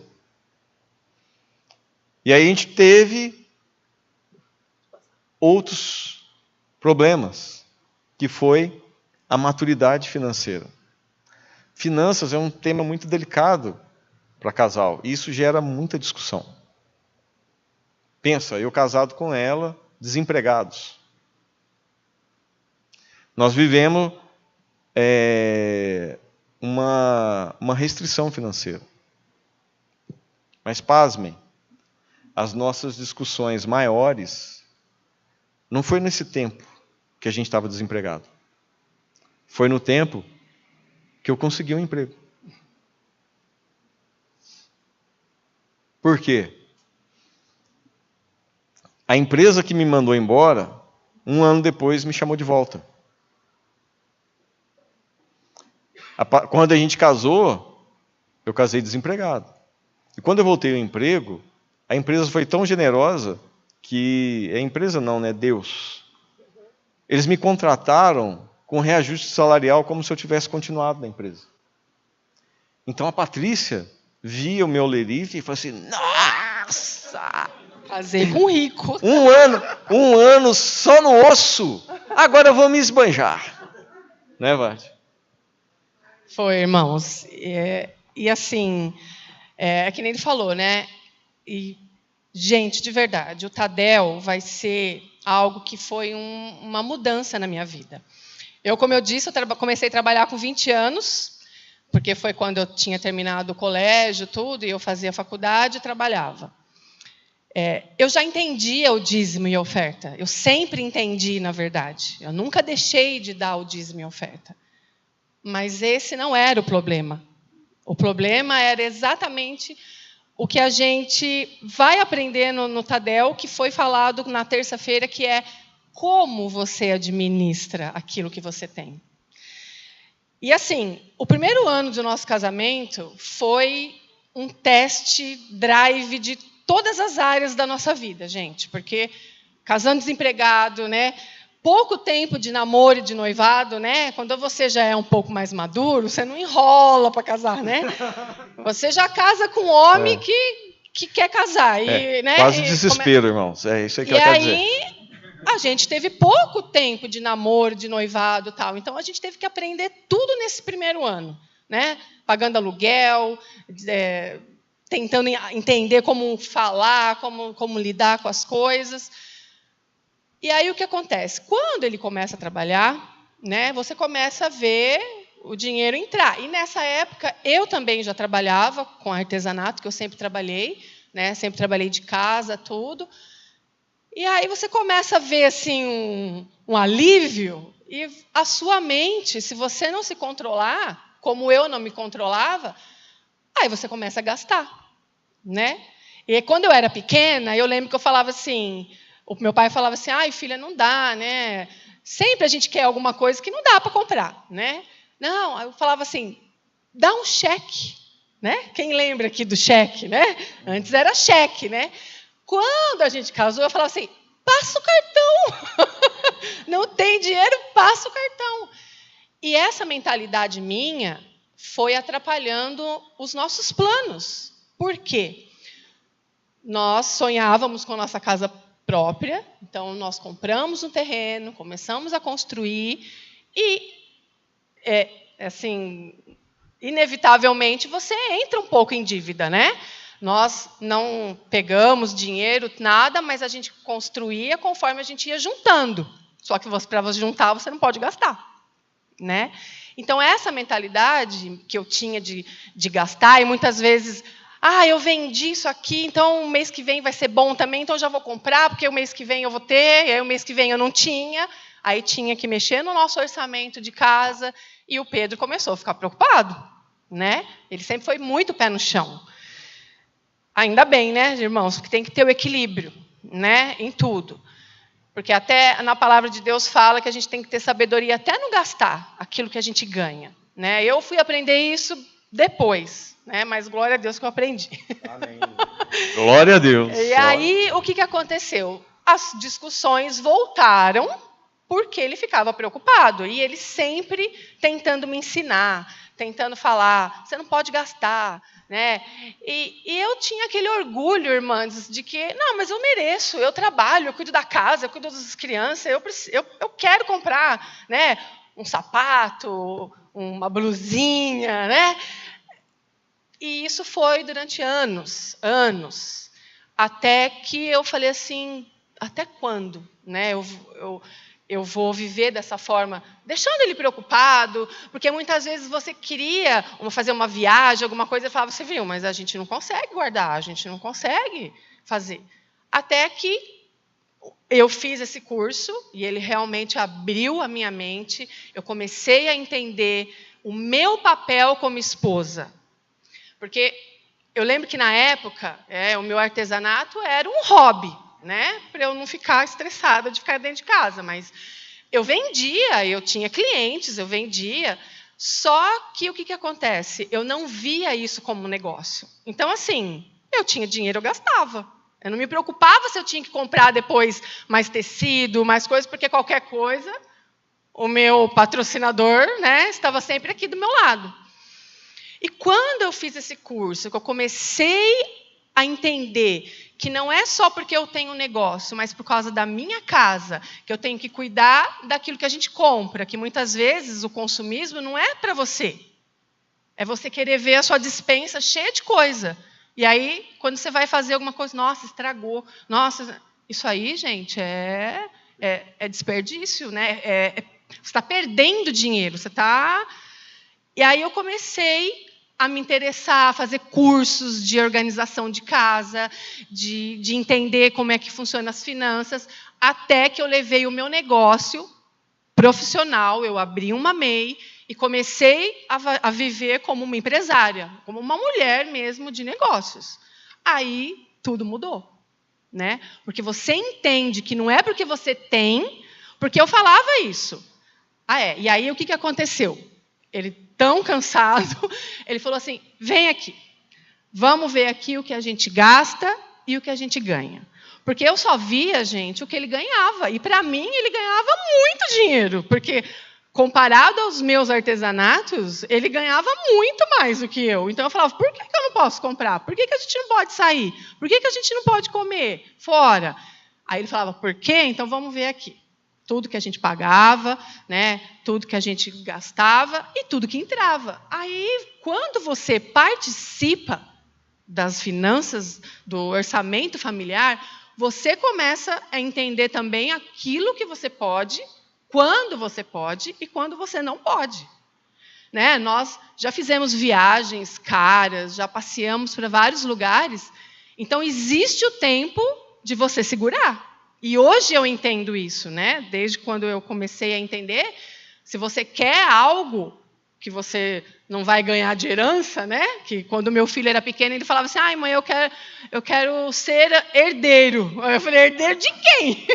E aí a gente teve outros problemas, que foi a maturidade financeira. Finanças é um tema muito delicado para casal, e isso gera muita discussão. Pensa, eu casado com ela, desempregados. Nós vivemos uma restrição financeira. Mas pasmem, as nossas discussões maiores não foi nesse tempo que a gente estava desempregado. Foi no tempo que eu consegui um emprego. Por quê? A empresa que me mandou embora, 1 ano depois, me chamou de volta. Quando a gente casou, eu casei desempregado. E quando eu voltei ao emprego, a empresa foi tão generosa que... A empresa não, né? Deus. Eles me contrataram com reajuste salarial como se eu tivesse continuado na empresa. Então a Patrícia via o meu lerite e falou assim, nossa! Casei com um rico. 1 ano só no osso, agora eu vou me esbanjar. Né, Vade? Foi, irmãos. E assim, é que nem ele falou, né? E, gente, de verdade, o Tadel vai ser algo que foi uma mudança na minha vida. Como eu disse, eu comecei a trabalhar com 20 anos, porque foi quando eu tinha terminado o colégio, tudo, e eu fazia faculdade e trabalhava. Eu já entendia o dízimo e a oferta. Eu sempre entendi, na verdade. Eu nunca deixei de dar o dízimo e a oferta. Mas esse não era o problema. O problema era exatamente o que a gente vai aprender no Tadel, que foi falado na terça-feira, que é como você administra aquilo que você tem. E assim, o primeiro ano do nosso casamento foi um teste drive de todas as áreas da nossa vida, gente, porque casando desempregado, né? Pouco tempo de namoro e de noivado, né? Quando você já é um pouco mais maduro, você não enrola para casar, né? Você já casa com um homem que quer casar. E, né? Quase desespero, irmãos. É isso aí que eu quero dizer. E aí, a gente teve pouco tempo de namoro, de noivado e tal. Então, a gente teve que aprender tudo nesse primeiro ano, né? Pagando aluguel, tentando entender como falar, como lidar com as coisas. E aí o que acontece? Quando ele começa a trabalhar, né, você começa a ver o dinheiro entrar. E nessa época eu também já trabalhava com artesanato, que eu sempre trabalhei, né? Sempre trabalhei de casa, tudo. E aí você começa a ver assim um alívio, e a sua mente, se você não se controlar, como eu não me controlava, aí você começa a gastar, né? E quando eu era pequena, eu lembro que eu falava assim, o meu pai falava assim, ai, filha, não dá, né? Sempre a gente quer alguma coisa que não dá para comprar, né? Não, eu falava assim, dá um cheque, né? Quem lembra aqui do cheque, né? Antes era cheque, né? Quando a gente casou, eu falava assim, passa o cartão. Não tem dinheiro, passa o cartão. E essa mentalidade minha foi atrapalhando os nossos planos. Por quê? Nós sonhávamos com a nossa casa própria, então nós compramos um terreno, começamos a construir e, assim, inevitavelmente você entra um pouco em dívida, né? Nós não pegamos dinheiro, nada, mas a gente construía conforme a gente ia juntando. Só que para você juntar, você não pode gastar, né? Então, essa mentalidade que eu tinha de gastar, e muitas vezes, eu vendi isso aqui, então o mês que vem vai ser bom também, então eu já vou comprar, porque o mês que vem eu vou ter, e aí o mês que vem eu não tinha. Aí tinha que mexer no nosso orçamento de casa, e o Pedro começou a ficar preocupado, né? Ele sempre foi muito pé no chão. Ainda bem, né, irmãos? Porque tem que ter o equilíbrio, né, em tudo. Porque até na palavra de Deus fala que a gente tem que ter sabedoria até no gastar aquilo que a gente ganha, né? Eu fui aprender isso depois, né? Mas glória a Deus que eu aprendi. Amém. Glória a Deus. E aí, o que aconteceu? As discussões voltaram porque ele ficava preocupado. E ele sempre tentando me ensinar, tentando falar, você não pode gastar, né? E eu tinha aquele orgulho, irmãs, de que, não, mas eu mereço, eu trabalho, eu cuido da casa, eu cuido das crianças, eu quero comprar, né, um sapato, uma blusinha, né? E isso foi durante anos, até que eu falei assim, até quando, né? Eu vou viver dessa forma, deixando ele preocupado, porque muitas vezes você queria fazer uma viagem, alguma coisa, e falava, você viu, mas a gente não consegue guardar, a gente não consegue fazer. Até que eu fiz esse curso, e ele realmente abriu a minha mente, eu comecei a entender o meu papel como esposa. Porque eu lembro que, na época, o meu artesanato era um hobby, né, para eu não ficar estressada de ficar dentro de casa. Mas eu vendia, eu tinha clientes, eu vendia. Só que o que acontece? Eu não via isso como negócio. Então, assim, eu tinha dinheiro, eu gastava. Eu não me preocupava se eu tinha que comprar depois mais tecido, mais coisas, porque qualquer coisa, o meu patrocinador, né, estava sempre aqui do meu lado. E quando eu fiz esse curso, que eu comecei a entender que não é só porque eu tenho um negócio, mas por causa da minha casa, que eu tenho que cuidar daquilo que a gente compra, que muitas vezes o consumismo não é para você. É você querer ver a sua despensa cheia de coisa. E aí, quando você vai fazer alguma coisa, nossa, estragou. Nossa, isso aí, gente, é desperdício, né? Você está perdendo dinheiro. E aí eu comecei a me interessar, a fazer cursos de organização de casa, de entender como é que funcionam as finanças, até que eu levei o meu negócio profissional, eu abri uma MEI e comecei a viver como uma empresária, como uma mulher mesmo de negócios. Aí tudo mudou, né? Porque você entende que não é porque você tem, porque eu falava isso. E aí o que aconteceu? Ele, tão cansado, ele falou assim, vem aqui, vamos ver aqui o que a gente gasta e o que a gente ganha. Porque eu só via, gente, o que ele ganhava. E, para mim, ele ganhava muito dinheiro. Porque, comparado aos meus artesanatos, ele ganhava muito mais do que eu. Então, eu falava, por que eu não posso comprar? Por que a gente não pode sair? Por que a gente não pode comer fora? Aí ele falava, por quê? Então, vamos ver aqui. Tudo que a gente pagava, né, tudo que a gente gastava e tudo que entrava. Aí, quando você participa das finanças, do orçamento familiar, você começa a entender também aquilo que você pode, quando você pode e quando você não pode. Né? Nós já fizemos viagens caras, já passeamos para vários lugares, Então, existe o tempo de você segurar. E hoje eu entendo isso, né? Desde quando eu comecei a entender, se você quer algo que você não vai ganhar de herança, né? Que quando meu filho era pequeno, ele falava assim, ai, mãe, eu quero ser herdeiro. Eu falei, herdeiro de quem?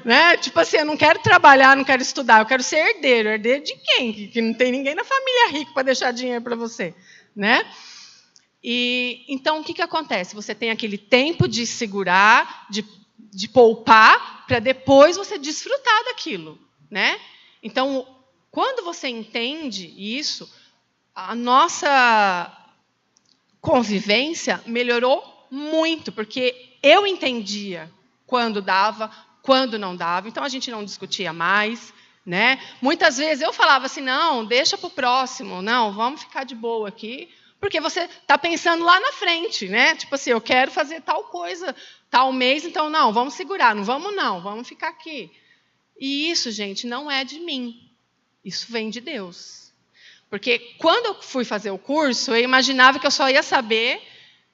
Né? Tipo assim, eu não quero trabalhar, não quero estudar, eu quero ser herdeiro. Herdeiro de quem? Que não tem ninguém na família rico para deixar dinheiro para você, né? E então, o que acontece? Você tem aquele tempo de segurar, de poupar, para depois você desfrutar daquilo, né? Então, quando você entende isso, a nossa convivência melhorou muito, porque eu entendia quando dava, quando não dava. Então, a gente não discutia mais, né? Muitas vezes eu falava assim, não, deixa para o próximo, não, vamos ficar de boa aqui, porque você está pensando lá na frente, né? Tipo assim, eu quero fazer tal coisa, tal mês, então, não, vamos segurar, não, vamos ficar aqui. E isso, gente, não é de mim. Isso vem de Deus. Porque quando eu fui fazer o curso, eu imaginava que eu só ia saber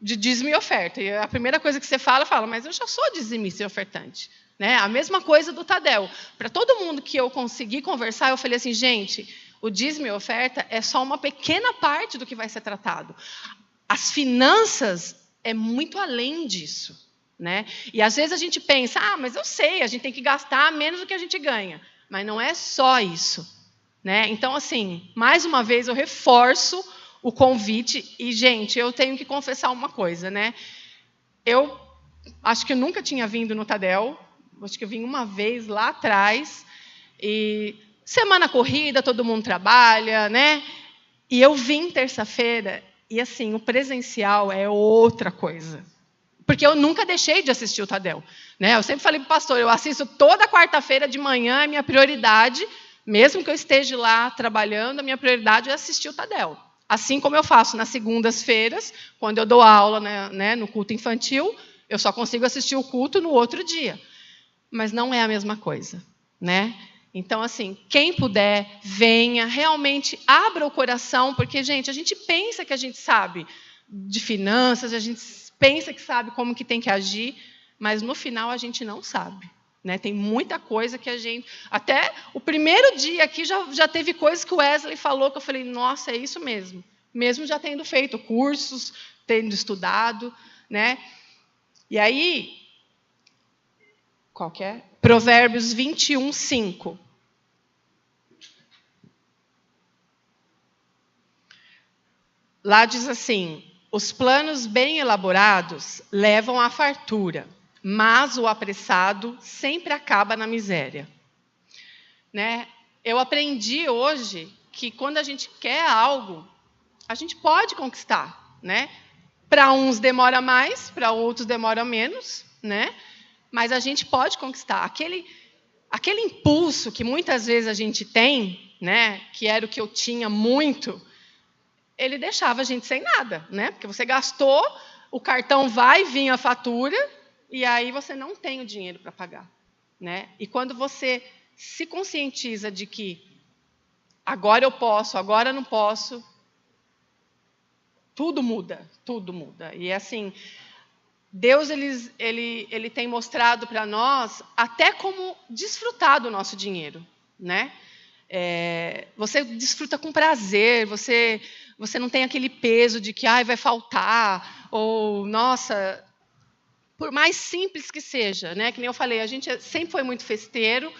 de dízimo e oferta. E a primeira coisa que você fala, mas eu já sou dizimista e ofertante. Né? A mesma coisa do Tadel. Para todo mundo que eu consegui conversar, eu falei assim, gente, o dízimo e oferta é só uma pequena parte do que vai ser tratado. As finanças é muito além disso. Né? E às vezes a gente pensa, mas eu sei, a gente tem que gastar menos do que a gente ganha. Mas não é só isso. Né? Então, assim, mais uma vez eu reforço o convite. E, gente, eu tenho que confessar uma coisa. Né? Eu acho que eu nunca tinha vindo no Tadel. Acho que eu vim uma vez lá atrás. E semana corrida, todo mundo trabalha. Né? E eu vim terça-feira. E, assim, o presencial é outra coisa. Porque eu nunca deixei de assistir o Tadel. Né? Eu sempre falei para o pastor, eu assisto toda quarta-feira de manhã, é minha prioridade. Mesmo que eu esteja lá trabalhando, a minha prioridade é assistir o Tadel. Assim como eu faço nas segundas-feiras, quando eu dou aula, né, no culto infantil, eu só consigo assistir o culto no outro dia. Mas não é a mesma coisa. Né? Então, assim, quem puder, venha, realmente abra o coração, porque, gente, a gente pensa que a gente sabe de finanças, a gente pensa que sabe como que tem que agir, mas, no final, a gente não sabe. Né? Tem muita coisa que a gente... Até o primeiro dia aqui já teve coisas que o Wesley falou que eu falei, nossa, é isso mesmo. Mesmo já tendo feito cursos, tendo estudado. Né? E aí, qual que é? Provérbios 21, 5. Lá diz assim, os planos bem elaborados levam à fartura, mas o apressado sempre acaba na miséria. Né? Eu aprendi hoje que quando a gente quer algo, a gente pode conquistar. Né? Para uns demora mais, para outros demora menos, né? Mas a gente pode conquistar. Aquele impulso que muitas vezes a gente tem, né? Que era o que eu tinha muito, ele deixava a gente sem nada. Né? Porque você gastou, o cartão vai vir a fatura, e aí você não tem o dinheiro para pagar. Né? E quando você se conscientiza de que agora eu posso, agora não posso, tudo muda, tudo muda. E assim, Deus ele tem mostrado para nós até como desfrutar do nosso dinheiro. Né? Você desfruta com prazer, você não tem aquele peso de que vai faltar, ou, nossa... Por mais simples que seja, né? Que nem eu falei, a gente sempre foi muito festeiro,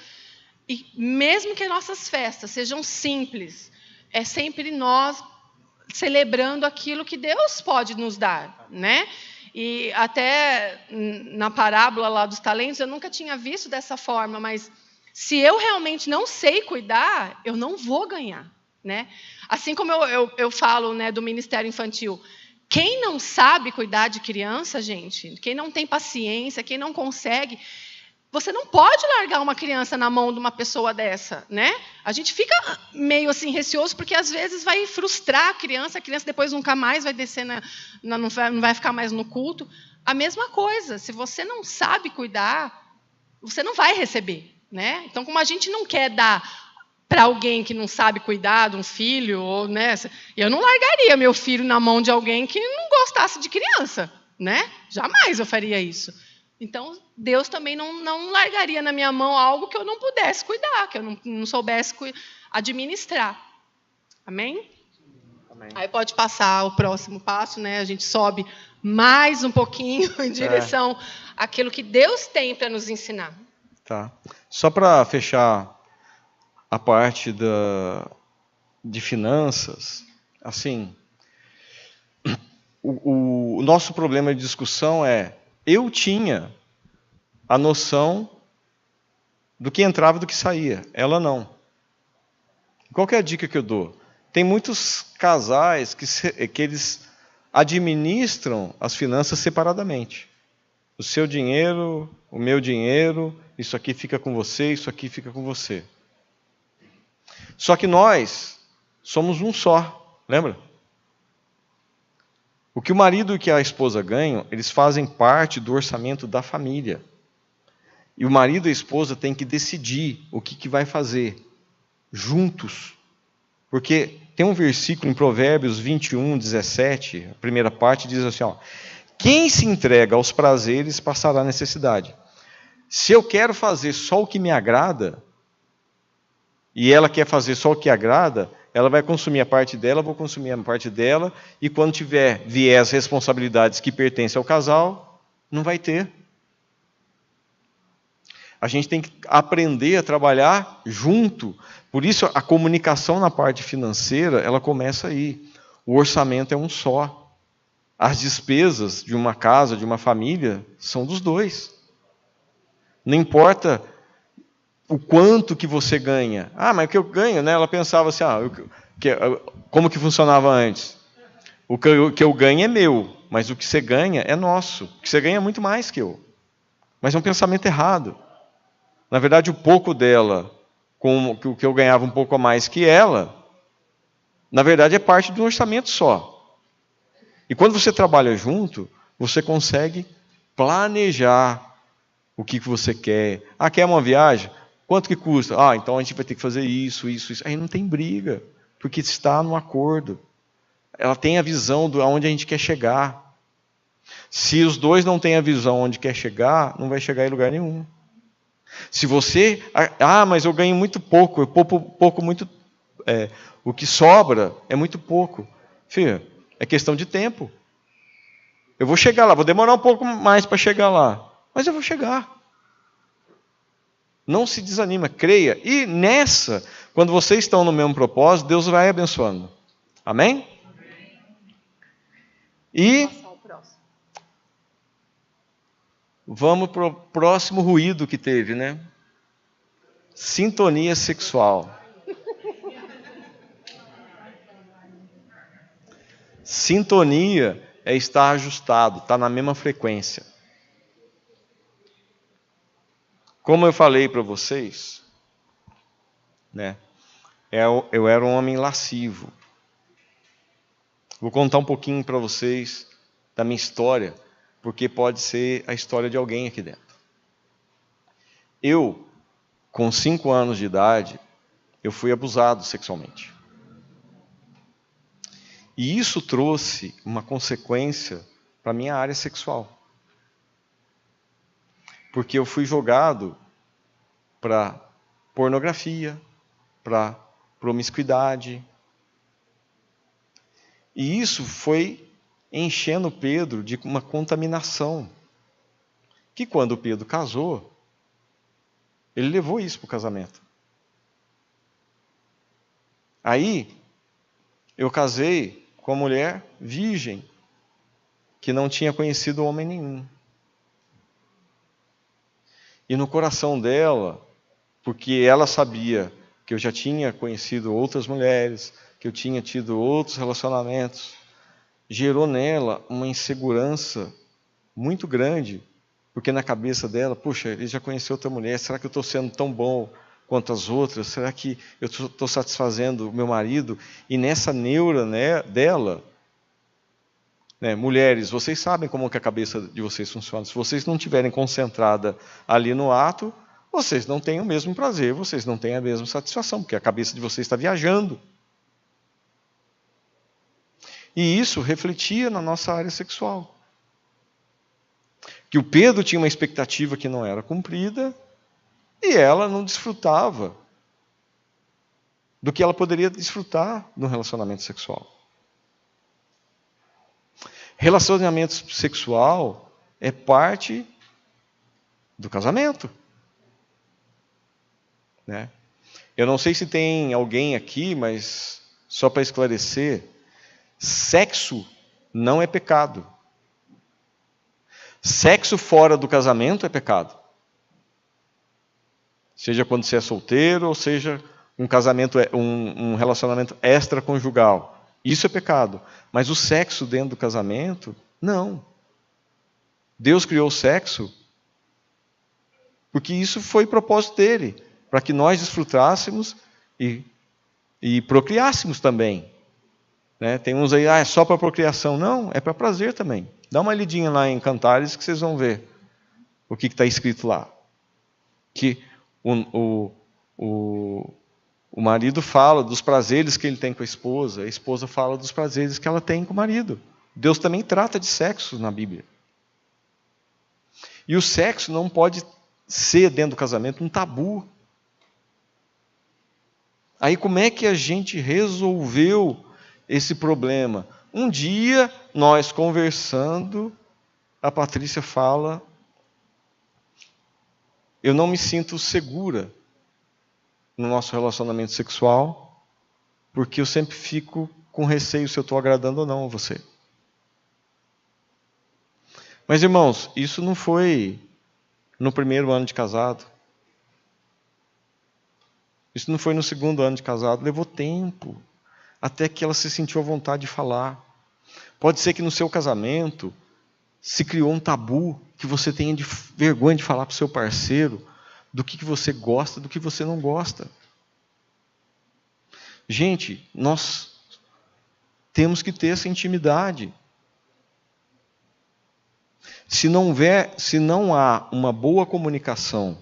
e mesmo que nossas festas sejam simples, é sempre nós celebrando aquilo que Deus pode nos dar. Né? E até na parábola lá dos talentos, eu nunca tinha visto dessa forma, mas se eu realmente não sei cuidar, eu não vou ganhar. Né? Assim como eu falo, né, do Ministério Infantil, quem não sabe cuidar de criança, gente, quem não tem paciência, quem não consegue, você não pode largar uma criança na mão de uma pessoa dessa. Né? A gente fica meio assim receoso, porque às vezes vai frustrar a criança depois nunca mais vai descer, não vai ficar mais no culto. A mesma coisa, se você não sabe cuidar, você não vai receber. Né? Então, como a gente não quer dar para alguém que não sabe cuidar de um filho, ou, né, eu não largaria meu filho na mão de alguém que não gostasse de criança. né? Jamais eu faria isso. Então, Deus também não largaria na minha mão algo que eu não pudesse cuidar, que eu não soubesse administrar. Amém? Amém. Aí pode passar o próximo passo, né? A gente sobe mais um pouquinho em direção àquilo que Deus tem para nos ensinar. Tá. Só para fechar a parte de finanças, assim, o nosso problema de discussão é, eu tinha a noção do que entrava e do que saía, ela não. Qual que é a dica que eu dou? Tem muitos casais que eles administram as finanças separadamente. O seu dinheiro, o meu dinheiro, isso aqui fica com você, isso aqui fica com você. Só que nós somos um só, lembra? O que o marido e o que a esposa ganham, eles fazem parte do orçamento da família. E o marido e a esposa têm que decidir o que vai fazer, juntos. Porque tem um versículo em Provérbios 21, 17, a primeira parte diz assim, ó, quem se entrega aos prazeres passará necessidade. Se eu quero fazer só o que me agrada, e ela quer fazer só o que agrada, ela vai consumir a parte dela, eu vou consumir a parte dela, e quando vier as responsabilidades que pertencem ao casal, não vai ter. A gente tem que aprender a trabalhar junto. Por isso, a comunicação na parte financeira, ela começa aí. O orçamento é um só. As despesas de uma casa, de uma família, são dos dois. Não importa o quanto que você ganha. Ah, mas o que eu ganho, né? Ela pensava assim, como que funcionava antes? O que eu ganho é meu, mas o que você ganha é nosso. O que você ganha é muito mais que eu. Mas é um pensamento errado. Na verdade, o pouco dela, com o que eu ganhava um pouco a mais que ela, na verdade é parte de um orçamento só. E quando você trabalha junto, você consegue planejar o que você quer. Ah, quer uma viagem? Quanto que custa? Ah, então a gente vai ter que fazer isso, isso, isso. Aí não tem briga, porque está no acordo. Ela tem a visão de onde a gente quer chegar. Se os dois não têm a visão onde quer chegar, não vai chegar em lugar nenhum. Se você... Ah, mas eu ganho muito pouco, o que sobra é muito pouco. Filho, é questão de tempo. Eu vou chegar lá, vou demorar um pouco mais para chegar lá, mas eu vou chegar. Não se desanima, creia. E nessa, quando vocês estão no mesmo propósito, Deus vai abençoando. Amém? E vamos para o próximo ruído que teve, né? Sintonia sexual. Sintonia é estar ajustado, estar na mesma frequência. Como eu falei para vocês, né? Eu era um homem lascivo. Vou contar um pouquinho para vocês da minha história, porque pode ser a história de alguém aqui dentro. Eu, com 5 anos de idade, eu fui abusado sexualmente. E isso trouxe uma consequência para a minha área sexual. Porque eu fui jogado para pornografia, para promiscuidade. E isso foi enchendo Pedro de uma contaminação. Que quando Pedro casou, ele levou isso para o casamento. Aí, eu casei com uma mulher virgem, que não tinha conhecido homem nenhum. E no coração dela, porque ela sabia que eu já tinha conhecido outras mulheres, que eu tinha tido outros relacionamentos, gerou nela uma insegurança muito grande, porque na cabeça dela, puxa, ele já conheceu outra mulher, será que eu estou sendo tão bom quanto as outras? Será que eu estou satisfazendo o meu marido? E nessa neura, né, dela, né, mulheres, vocês sabem como que a cabeça de vocês funciona. Se vocês não estiverem concentradas ali no ato, vocês não têm o mesmo prazer, vocês não têm a mesma satisfação, porque a cabeça de vocês está viajando. E isso refletia na nossa área sexual. que o Pedro tinha uma expectativa que não era cumprida e ela não desfrutava do que ela poderia desfrutar no relacionamento sexual. Relacionamento sexual é parte do casamento, né? Eu não sei se tem alguém aqui, mas só para esclarecer, sexo não é pecado. Sexo fora do casamento é pecado. Seja quando você é solteiro, ou seja um casamento, um relacionamento extraconjugal. Isso é pecado. Mas o sexo dentro do casamento, não. Deus criou o sexo porque isso foi o propósito dele, para que nós desfrutássemos e procriássemos também. Né? Tem uns aí, é só para procriação. Não, é para prazer também. Dá uma lidinha lá em Cantares que vocês vão ver o que está escrito lá. Que o marido fala dos prazeres que ele tem com a esposa fala dos prazeres que ela tem com o marido. Deus também trata de sexo na Bíblia. E o sexo não pode ser, dentro do casamento, um tabu. Aí como é que a gente resolveu esse problema? Um dia, nós conversando, a Patrícia fala: eu não me sinto segura no nosso relacionamento sexual, porque eu sempre fico com receio se eu estou agradando ou não a você. Mas, irmãos, isso não foi no primeiro ano de casado. Isso não foi no segundo ano de casado. Levou tempo até que ela se sentiu à vontade de falar. Pode ser que no seu casamento se criou um tabu que você tenha vergonha de falar para o seu parceiro do que você gosta, do que você não gosta. Gente, nós temos que ter essa intimidade. Se não há uma boa comunicação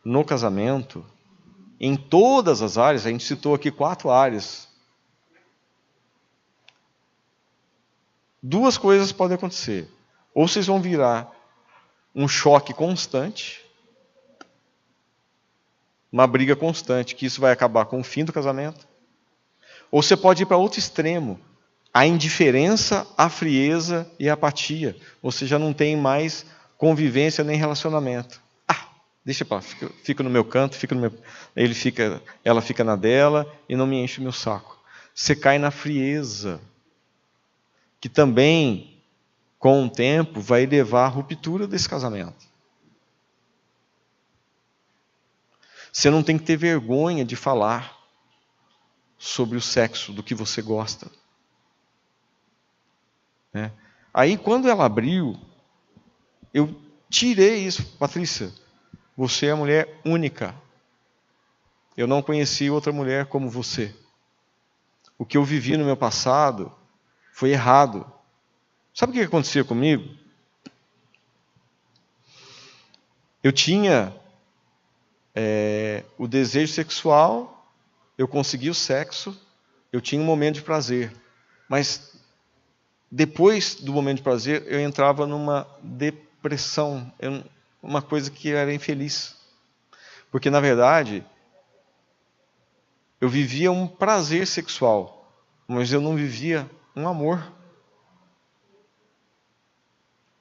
no casamento, em todas as áreas, a gente citou aqui 4 áreas, 2 coisas podem acontecer. Ou vocês vão virar um choque constante, uma briga constante, que isso vai acabar com o fim do casamento. Ou você pode ir para outro extremo, a indiferença, a frieza e a apatia. Você já não tem mais convivência nem relacionamento. Deixa para lá, fica no meu canto, ela fica na dela e não me enche o meu saco. Você cai na frieza, que também, com o tempo, vai levar à ruptura desse casamento. Você não tem que ter vergonha de falar sobre o sexo, do que você gosta. Né? Aí, quando ela abriu, eu tirei isso. Patrícia, você é a mulher única. Eu não conheci outra mulher como você. O que eu vivi no meu passado foi errado. Sabe o que acontecia comigo? Eu tinha o desejo sexual, eu conseguia o sexo, eu tinha um momento de prazer. Mas depois do momento de prazer, eu entrava numa depressão, uma coisa que era infeliz. Porque, na verdade, eu vivia um prazer sexual, mas eu não vivia um amor.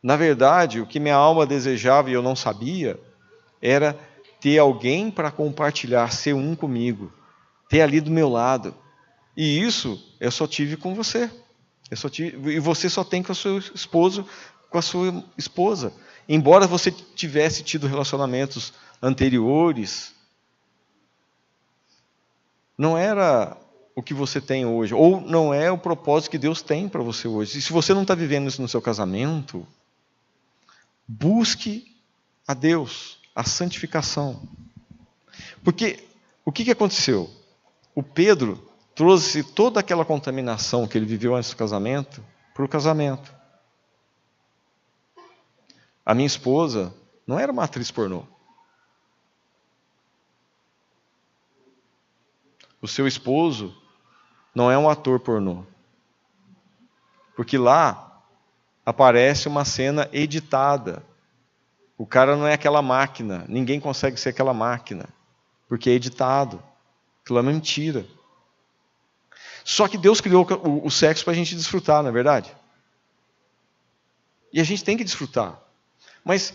Na verdade, o que minha alma desejava e eu não sabia, era ter alguém para compartilhar, ser um comigo, ter ali do meu lado. E isso eu só tive com você. E você só tem com o seu esposo, com a sua esposa. Embora você tivesse tido relacionamentos anteriores, não era o que você tem hoje, ou não é o propósito que Deus tem para você hoje. E se você não está vivendo isso no seu casamento, busque a Deus, a santificação. Porque o que aconteceu? O Pedro trouxe toda aquela contaminação que ele viveu antes do casamento para o casamento. A minha esposa não era uma atriz pornô. O seu esposo não é um ator pornô. Porque lá aparece uma cena editada O cara não é aquela máquina. Ninguém consegue ser aquela máquina. Porque é editado. Aquilo é mentira. Só que Deus criou o sexo para a gente desfrutar, não é verdade? E a gente tem que desfrutar. Mas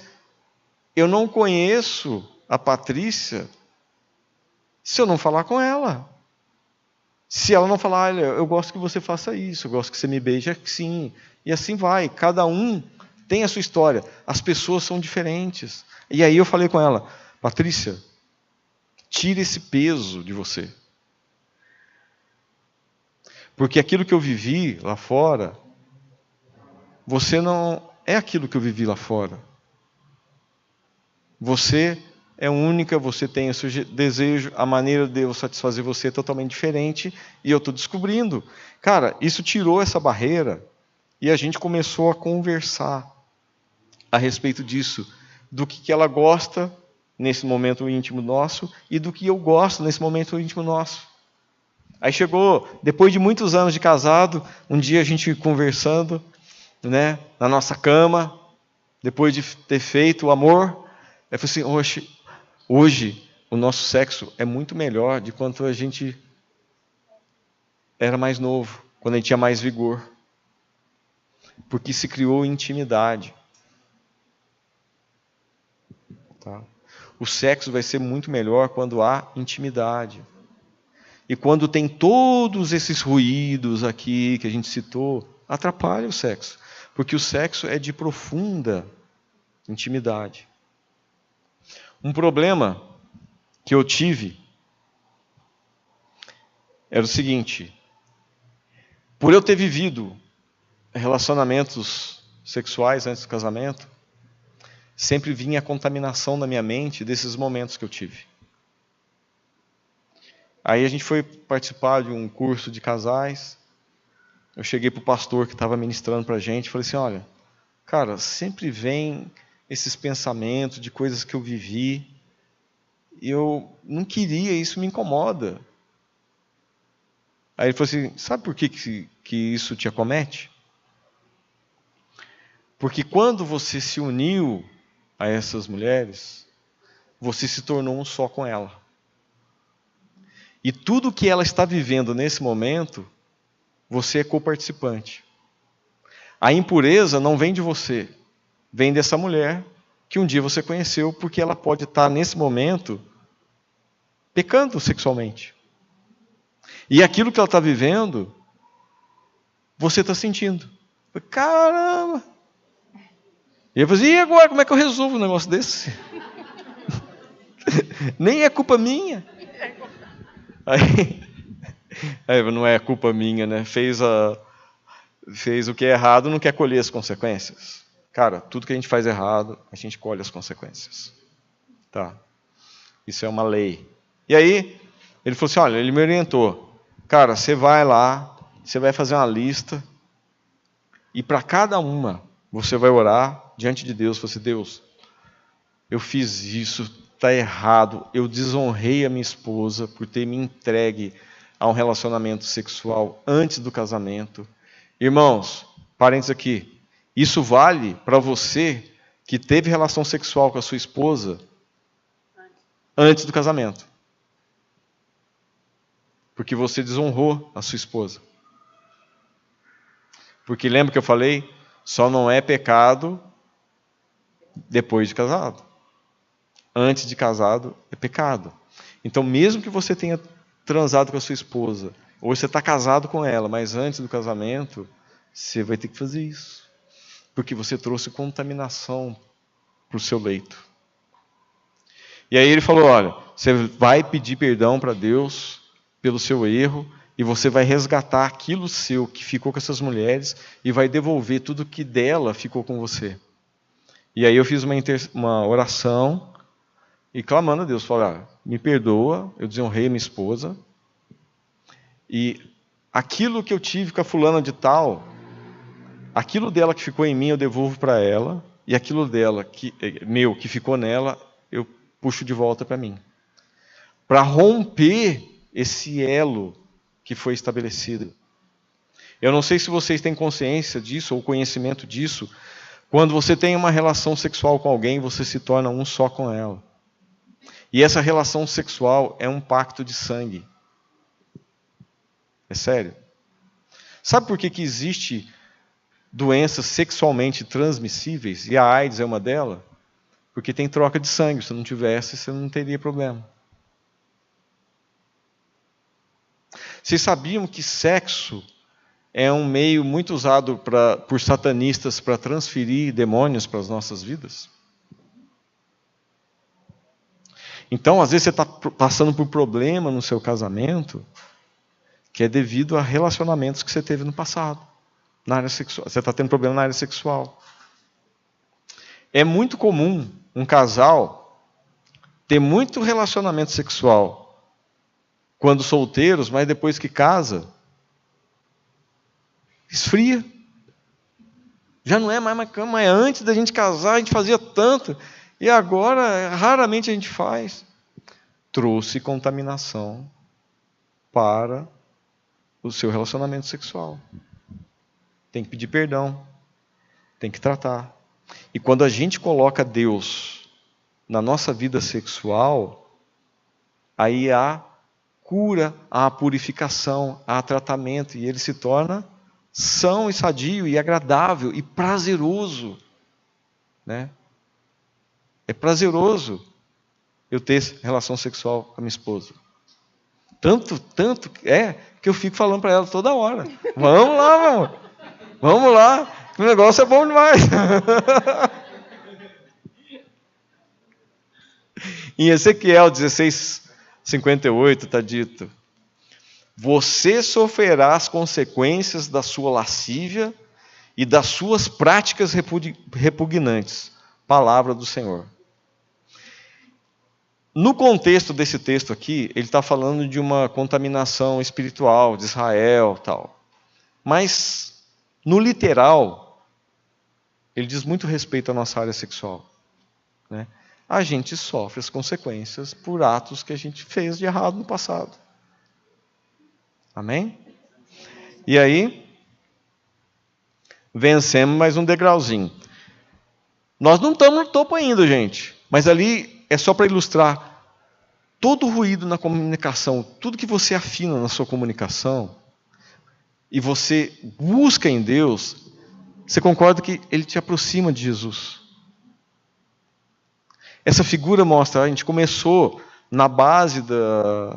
eu não conheço a Patrícia se eu não falar com ela. Se ela não falar, olha, eu gosto que você faça isso, eu gosto que você me beije assim. E assim vai. Cada um tem a sua história. As pessoas são diferentes. E aí eu falei com ela, Patrícia, tire esse peso de você. Porque aquilo que eu vivi lá fora, você não é aquilo que eu vivi lá fora. Você é única, você tem o seu desejo, a maneira de eu satisfazer você é totalmente diferente, e eu estou descobrindo. Cara, isso tirou essa barreira, e a gente começou a conversar a respeito disso, do que ela gosta nesse momento íntimo nosso, e do que eu gosto nesse momento íntimo nosso. Aí chegou, depois de muitos anos de casado, um dia a gente conversando, né, na nossa cama, depois de ter feito o amor, eu falei assim, hoje o nosso sexo é muito melhor de quando a gente era mais novo, quando a gente tinha mais vigor. Porque se criou intimidade. Tá? O sexo vai ser muito melhor quando há intimidade. E quando tem todos esses ruídos aqui que a gente citou, atrapalha o sexo. Porque o sexo é de profunda intimidade. Um problema que eu tive era o seguinte: por eu ter vivido relacionamentos sexuais antes do casamento, sempre vinha a contaminação na minha mente desses momentos que eu tive. Aí a gente foi participar de um curso de casais. Eu cheguei para o pastor que estava ministrando para a gente e falei assim, olha, cara, sempre vem esses pensamentos de coisas que eu vivi e eu não queria, isso me incomoda. Aí ele falou assim, sabe por que isso te acomete? Porque quando você se uniu a essas mulheres, você se tornou um só com ela. E tudo que ela está vivendo nesse momento, você é coparticipante. A impureza não vem de você, vem dessa mulher que um dia você conheceu, porque ela pode estar nesse momento pecando sexualmente. E aquilo que ela está vivendo, você está sentindo. Caramba! E eu falei, e agora, como é que eu resolvo um negócio desse? Nem é culpa minha. Aí não é culpa minha, né? Fez o que é errado, não quer colher as consequências. Cara, tudo que a gente faz errado, a gente colhe as consequências. Tá? Isso é uma lei. E aí, ele falou assim, olha, ele me orientou. Cara, você vai lá, você vai fazer uma lista, e para cada uma, você vai orar diante de Deus, você, Deus, eu fiz isso, está errado, eu desonrei a minha esposa por ter me entregue a um relacionamento sexual antes do casamento. Irmãos, parênteses aqui, isso vale para você que teve relação sexual com a sua esposa antes do casamento. Porque você desonrou a sua esposa. Porque lembra que eu falei? Só não é pecado depois de casado. Antes de casado é pecado. Então, mesmo que você tenha transado com a sua esposa, ou você está casado com ela, mas antes do casamento, você vai ter que fazer isso. Porque você trouxe contaminação para o seu leito. E aí ele falou, olha, você vai pedir perdão para Deus pelo seu erro, e você vai resgatar aquilo seu que ficou com essas mulheres, e vai devolver tudo que dela ficou com você. E aí eu fiz uma oração, e clamando a Deus, falei, me perdoa, eu desonrei minha esposa, e aquilo que eu tive com a fulana de tal, aquilo dela que ficou em mim eu devolvo para ela, e aquilo dela, que ficou nela, eu puxo de volta para mim. Para romper esse elo que foi estabelecido. Eu não sei se vocês têm consciência disso, ou conhecimento disso, Quando você tem uma relação sexual com alguém, você se torna um só com ela. E essa relação sexual é um pacto de sangue. É sério. Sabe por que existe doenças sexualmente transmissíveis? E a AIDS é uma delas? Porque tem troca de sangue. Se não tivesse, você não teria problema. Vocês sabiam que sexo é um meio muito usado por satanistas para transferir demônios para as nossas vidas? Então, às vezes você está passando por problema no seu casamento, que é devido a relacionamentos que você teve no passado, na área sexual. Você está tendo problema na área sexual. É muito comum um casal ter muito relacionamento sexual quando solteiros, mas depois que casa, esfria. Já não é mais uma cama, mas antes da gente casar a gente fazia tanto, e agora raramente a gente faz. Trouxe contaminação para o seu relacionamento sexual. Tem que pedir perdão, tem que tratar. E quando a gente coloca Deus na nossa vida sexual, aí há cura, há purificação, há tratamento, e ele se torna são e sadio e agradável e prazeroso, né? É prazeroso eu ter relação sexual com a minha esposa. Tanto é que eu fico falando para ela toda hora. Vamos lá, meu amor. Vamos lá, que o negócio é bom demais. Em Ezequiel 16:58 está dito: você sofrerá as consequências da sua lascívia e das suas práticas repugnantes. Palavra do Senhor. No contexto desse texto aqui, ele está falando de uma contaminação espiritual de Israel, tal. Mas, no literal, ele diz muito respeito à nossa área sexual, né? A gente sofre as consequências por atos que a gente fez de errado no passado. Amém? E aí, vencemos mais um degrauzinho. Nós não estamos no topo ainda, gente. Mas ali é só para ilustrar todo o ruído na comunicação, tudo que você afina na sua comunicação, e você busca em Deus, você concorda que Ele te aproxima de Jesus. Essa figura mostra, a gente começou na base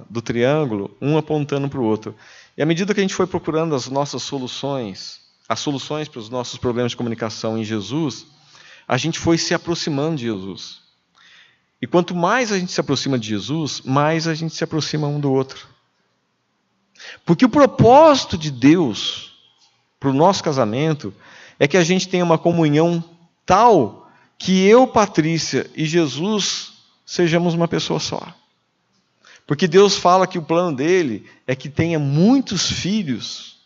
do triângulo, um apontando para o outro. E à medida que a gente foi procurando as nossas soluções, as soluções para os nossos problemas de comunicação em Jesus, a gente foi se aproximando de Jesus. E quanto mais a gente se aproxima de Jesus, mais a gente se aproxima um do outro. Porque o propósito de Deus para o nosso casamento é que a gente tenha uma comunhão tal que eu, Patrícia e Jesus sejamos uma pessoa só. Porque Deus fala que o plano dele é que tenha muitos filhos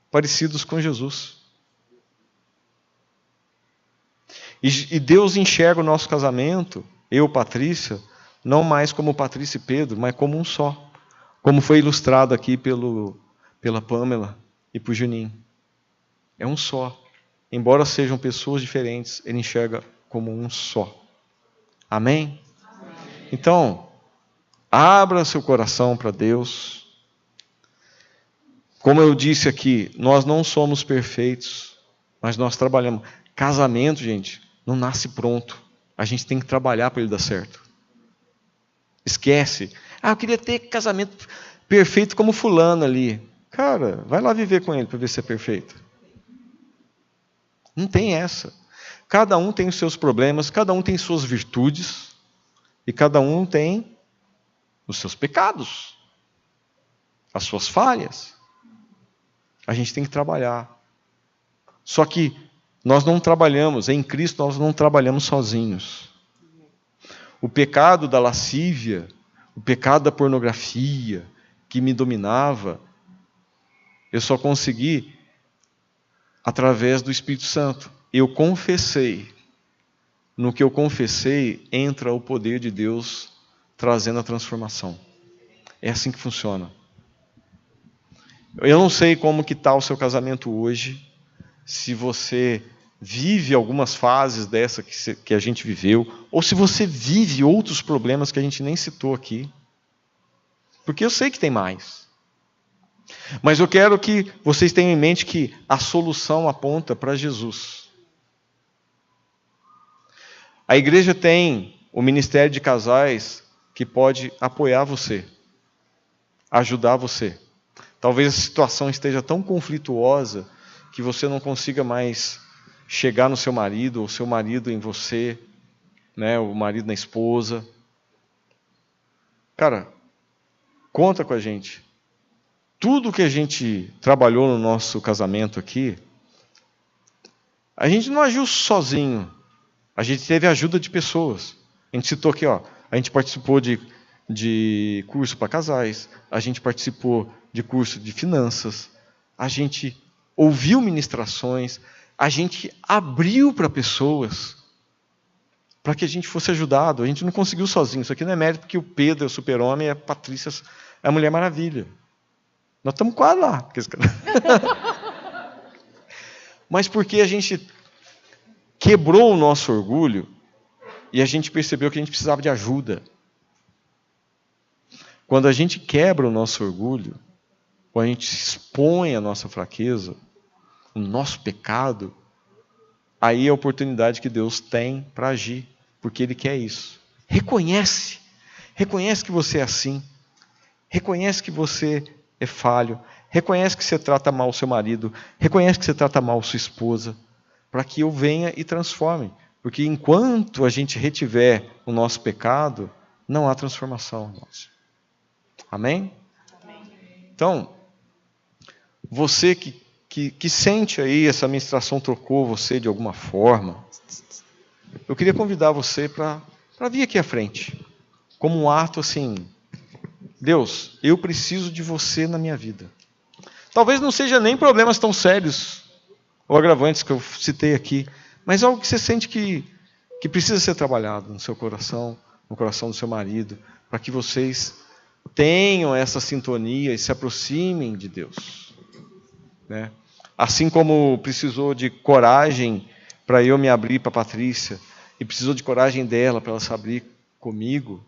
parecidos com Jesus. E Deus enxerga o nosso casamento, eu, Patrícia, não mais como Patrícia e Pedro, mas como um só. Como foi ilustrado aqui pela Pamela e por Juninho. É um só. Embora sejam pessoas diferentes, ele enxerga como um só. Amém? Então, abra seu coração para Deus. Como eu disse aqui, nós não somos perfeitos, mas nós trabalhamos. Casamento, gente, não nasce pronto. A gente tem que trabalhar para ele dar certo. Esquece. Eu queria ter casamento perfeito como fulano ali. Cara, vai lá viver com ele para ver se é perfeito. Não tem essa. Cada um tem os seus problemas, cada um tem suas virtudes, e cada um tem os seus pecados, as suas falhas. A gente tem que trabalhar. Só que nós não trabalhamos, em Cristo nós não trabalhamos sozinhos. O pecado da lascívia, o pecado da pornografia que me dominava, eu só consegui através do Espírito Santo. Eu confessei. No que eu confessei, entra o poder de Deus trazendo a transformação. É assim que funciona. Eu não sei como que está o seu casamento hoje, se você vive algumas fases dessa que a gente viveu, ou se você vive outros problemas que a gente nem citou aqui. Porque eu sei que tem mais. Mas eu quero que vocês tenham em mente que a solução aponta para Jesus. A igreja tem o ministério de casais que pode apoiar você, ajudar você. Talvez a situação esteja tão conflituosa que você não consiga mais chegar no seu marido, ou seu marido em você, né, o marido na esposa. Cara, conta com a gente. Tudo que a gente trabalhou no nosso casamento aqui, a gente não agiu sozinho. A gente teve a ajuda de pessoas. A gente citou aqui, a gente participou de curso para casais, a gente participou de curso de finanças, a gente ouviu ministrações, a gente abriu para pessoas, para que a gente fosse ajudado. A gente não conseguiu sozinho. Isso aqui não é mérito porque o Pedro é o super-homem e a Patrícia é a Mulher Maravilha. Nós estamos quase lá. Mas porque a gente quebrou o nosso orgulho e a gente percebeu que a gente precisava de ajuda. Quando a gente quebra o nosso orgulho, quando a gente expõe a nossa fraqueza, o nosso pecado, aí é a oportunidade que Deus tem para agir, porque Ele quer isso. Reconhece que você é assim, reconhece que você é falho, reconhece que você trata mal o seu marido, reconhece que você trata mal a sua esposa, para que eu venha e transforme, porque enquanto a gente retiver o nosso pecado, não há transformação, irmãos. Amém? Então, você que sente aí, essa ministração tocou você de alguma forma, eu queria convidar você para vir aqui à frente, como um ato assim, Deus, eu preciso de você na minha vida. Talvez não seja nem problemas tão sérios ou agravantes que eu citei aqui, mas algo que você sente que precisa ser trabalhado no seu coração, no coração do seu marido, para que vocês tenham essa sintonia e se aproximem de Deus, né? Assim como precisou de coragem para eu me abrir para a Patrícia, e precisou de coragem dela para ela se abrir comigo,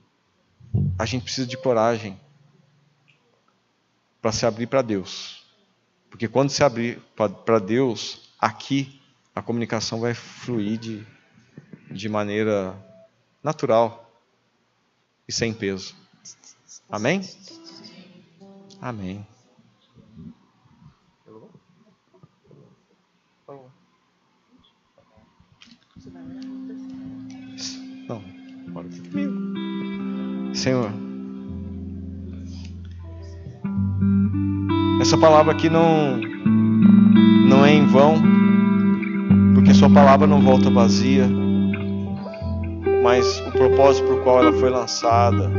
a gente precisa de coragem para se abrir para Deus. Porque quando se abrir para Deus, aqui a comunicação vai fluir de maneira natural e sem peso. Amém? Amém. Não, bora aqui comigo. Senhor, essa palavra aqui não é em vão, porque sua palavra não volta vazia, mas o propósito por qual ela foi lançada,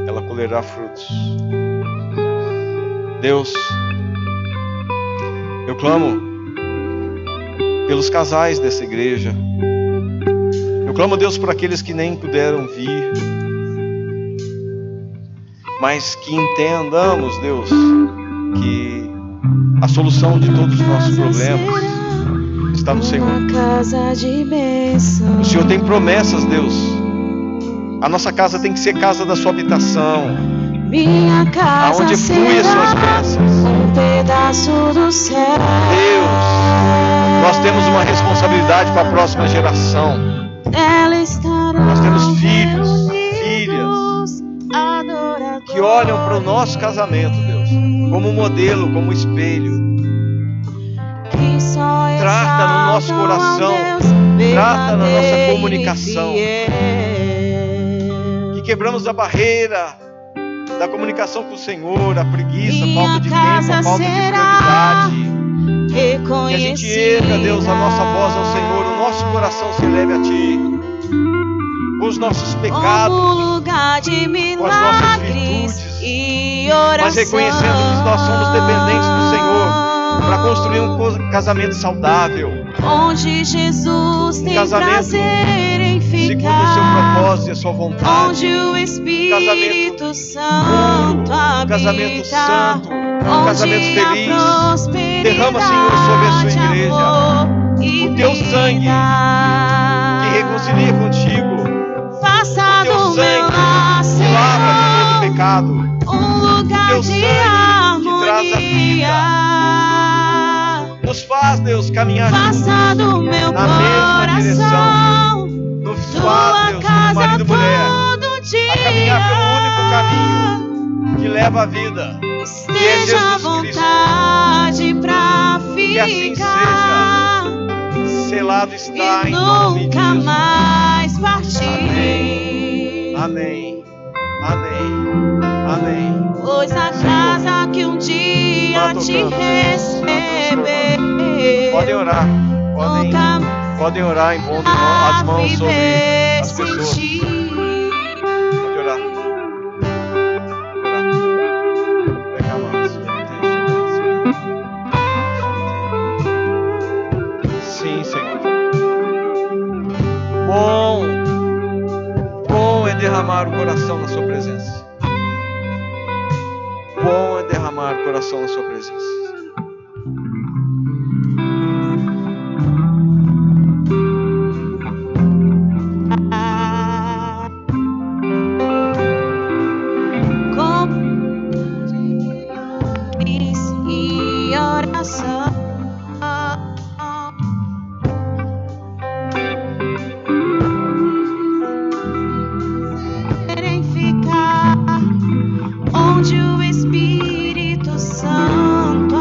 ela colherá frutos. Deus, eu clamo pelos casais dessa igreja. Eu clamo, Deus, por aqueles que nem puderam vir, mas que entendamos, Deus, que a solução de todos os nossos problemas está no Senhor. O Senhor tem promessas, Deus. A nossa casa tem que ser casa da sua habitação, aonde flui as suas bênçãos. Deus, nós temos uma responsabilidade para a próxima geração. Nós temos filhos, filhas, que olham para o nosso casamento, Deus, como modelo, como espelho. Trata no nosso coração, trata na nossa comunicação. Que quebramos a barreira da comunicação com o Senhor, a preguiça, a falta de tempo, a falta de prioridade. Que a gente erga, Deus, a nossa voz ao Senhor, o nosso coração se eleve a Ti, com os nossos pecados, com as nossas virtudes, mas reconhecendo que nós somos dependentes do Senhor para construir um casamento saudável, onde Jesus tem prazer em segundo o seu propósito e a sua vontade, onde o Espírito Santo habita, um casamento santo, um casamento feliz. Derrama, Senhor, sobre a sua igreja o Teu sangue que reconcilia contigo. Faça O teu do meu sangue lar, que lava de todo Senhor, pecado. um lugar teu de sangue que traz a harmonia. Nos faz, Deus, caminhar Faça do meu na mesma direção. coração Nos faz, tua Deus, como casa marido e mulher, todo dia. a caminhar pelo único caminho que leva à vida. Esteja à Jesus Cristo. vontade pra Que assim ficar Selado está e em nome de nunca Jesus. mais partir. Amém. Amém. Amém. Pois a casa que um dia te receber Podem orar. nunca Podem orar impondo as mãos sobre viver as sem pessoas. ti. Pode orar. Sim, Senhor. Bom é derramar o coração na sua presença. Bom é derramar o coração na sua presença. E oração querem ficar onde o Espírito Santo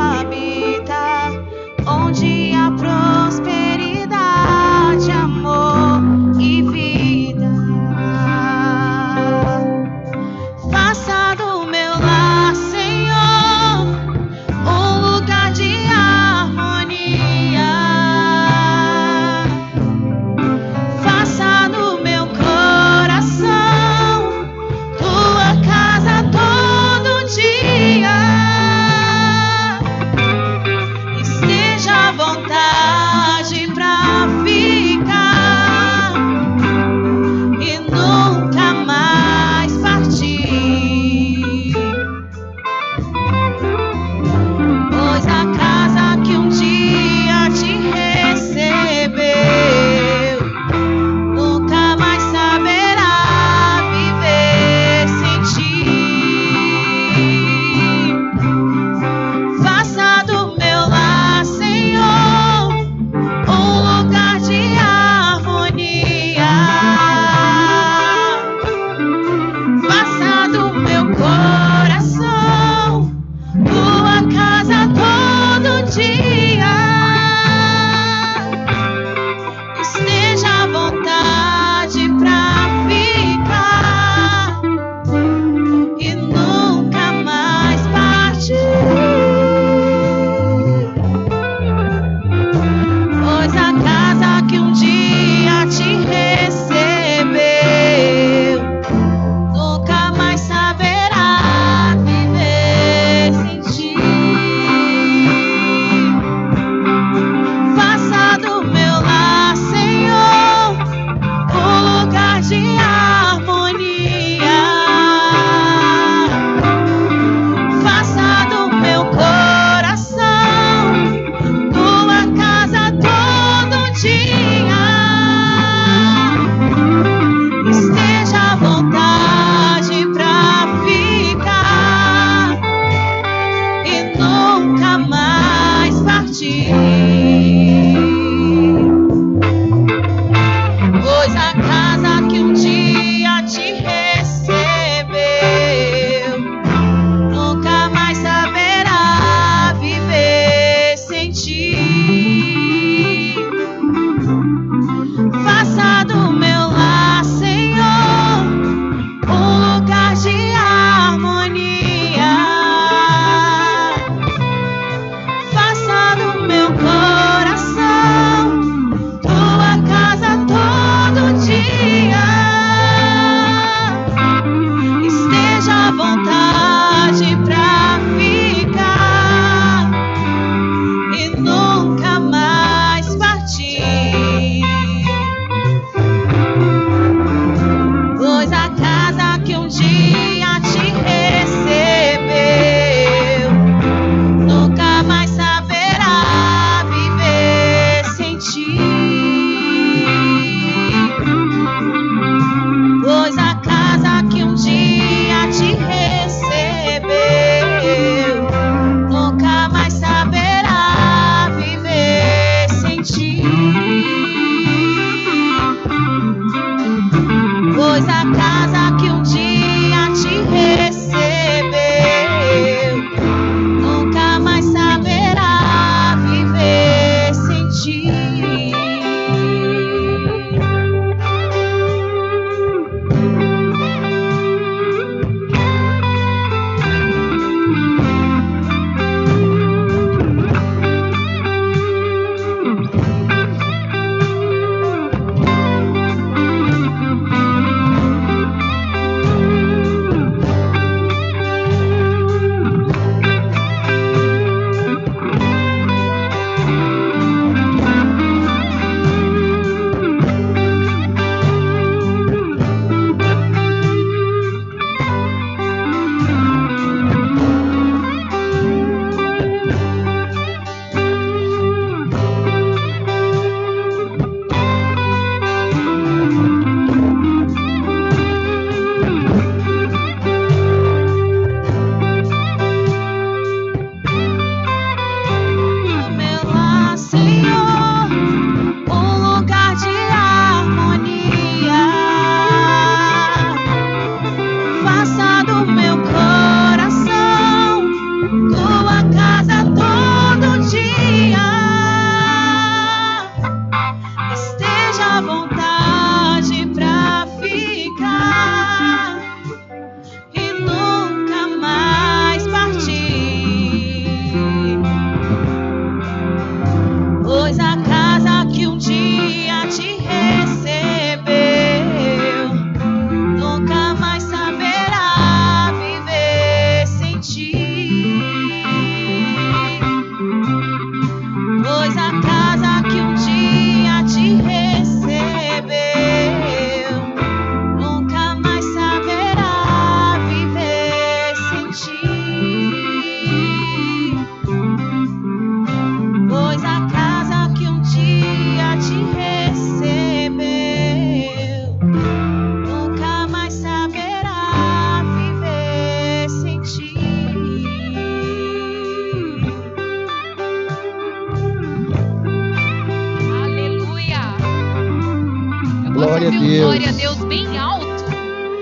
Glória a ouvir um Deus. glória a Deus bem alto?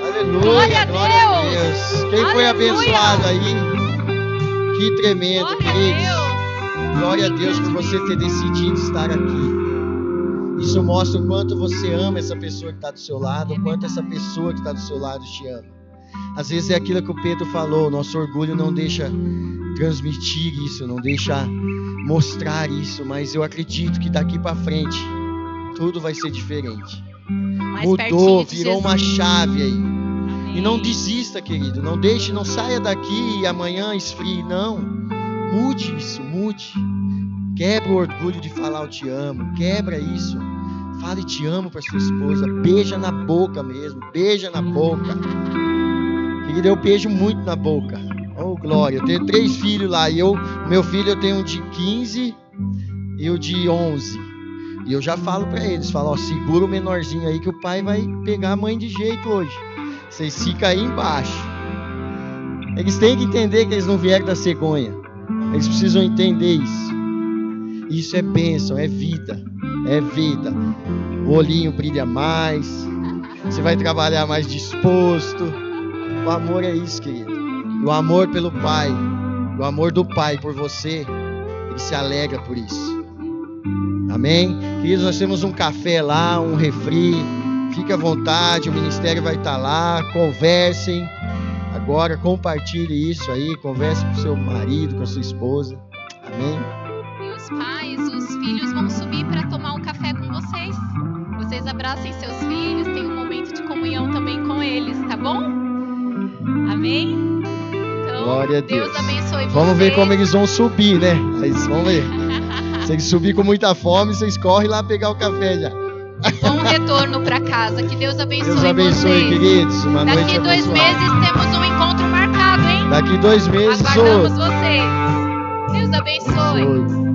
Aleluia, Glória a glória a Deus. Quem foi Aleluia. abençoado aí? Que tremendo, Glória a queridos. Deus. Glória a Deus por você ter decidido estar aqui. Isso mostra o quanto você ama essa pessoa que está do seu lado, o quanto essa pessoa que está do seu lado te ama. Às vezes é aquilo que o Pedro falou, nosso orgulho não deixa transmitir isso, não deixa mostrar isso, mas eu acredito que daqui para frente tudo vai ser diferente. Mais Mudou, pertinho de virou uma Jesus. chave aí. Amém. E não desista, querido. Não deixe, não saia daqui e amanhã esfrie. Não. Mude isso, mude. Quebra o orgulho de falar eu te amo. Quebra isso. Fale te amo para sua esposa. Beija na boca mesmo. Beija na boca. Querido, eu beijo muito na boca. Oh, glória. Eu tenho 3 filhos lá. E meu filho, eu tenho um de 15 e o de 11. E eu já falo para eles. Falo, ó, segura o menorzinho aí que o pai vai pegar a mãe de jeito hoje. Vocês ficam aí embaixo. Eles têm que entender que eles não vieram da cegonha. Eles precisam entender isso. Isso é bênção, é vida. É vida. O olhinho brilha mais. Você vai trabalhar mais disposto. O amor é isso, querido. E o amor pelo pai, o amor do pai por você, ele se alegra por isso. Amém? Queridos, nós temos um café lá, um refri. Fique à vontade, o ministério vai estar lá. Conversem. Agora, compartilhe isso aí. Converse com seu marido, com a sua esposa. Amém? E os pais, os filhos vão subir para tomar um café com vocês. Vocês abracem seus filhos, tem um momento de comunhão também com eles, tá bom? Amém? Então, Glória a Deus. Deus abençoe vocês. Vamos ver como eles vão subir, né? Mas vamos ver. Se eles subir com muita fome, vocês correm lá pegar o café já. Bom retorno para casa. Que Deus abençoe, Deus abençoe, vocês. queridos. Uma noite Daqui 2 abençoada. meses temos um encontro marcado, hein? Daqui 2 meses, Aguardamos outro. vocês. Deus abençoe. Abençoe.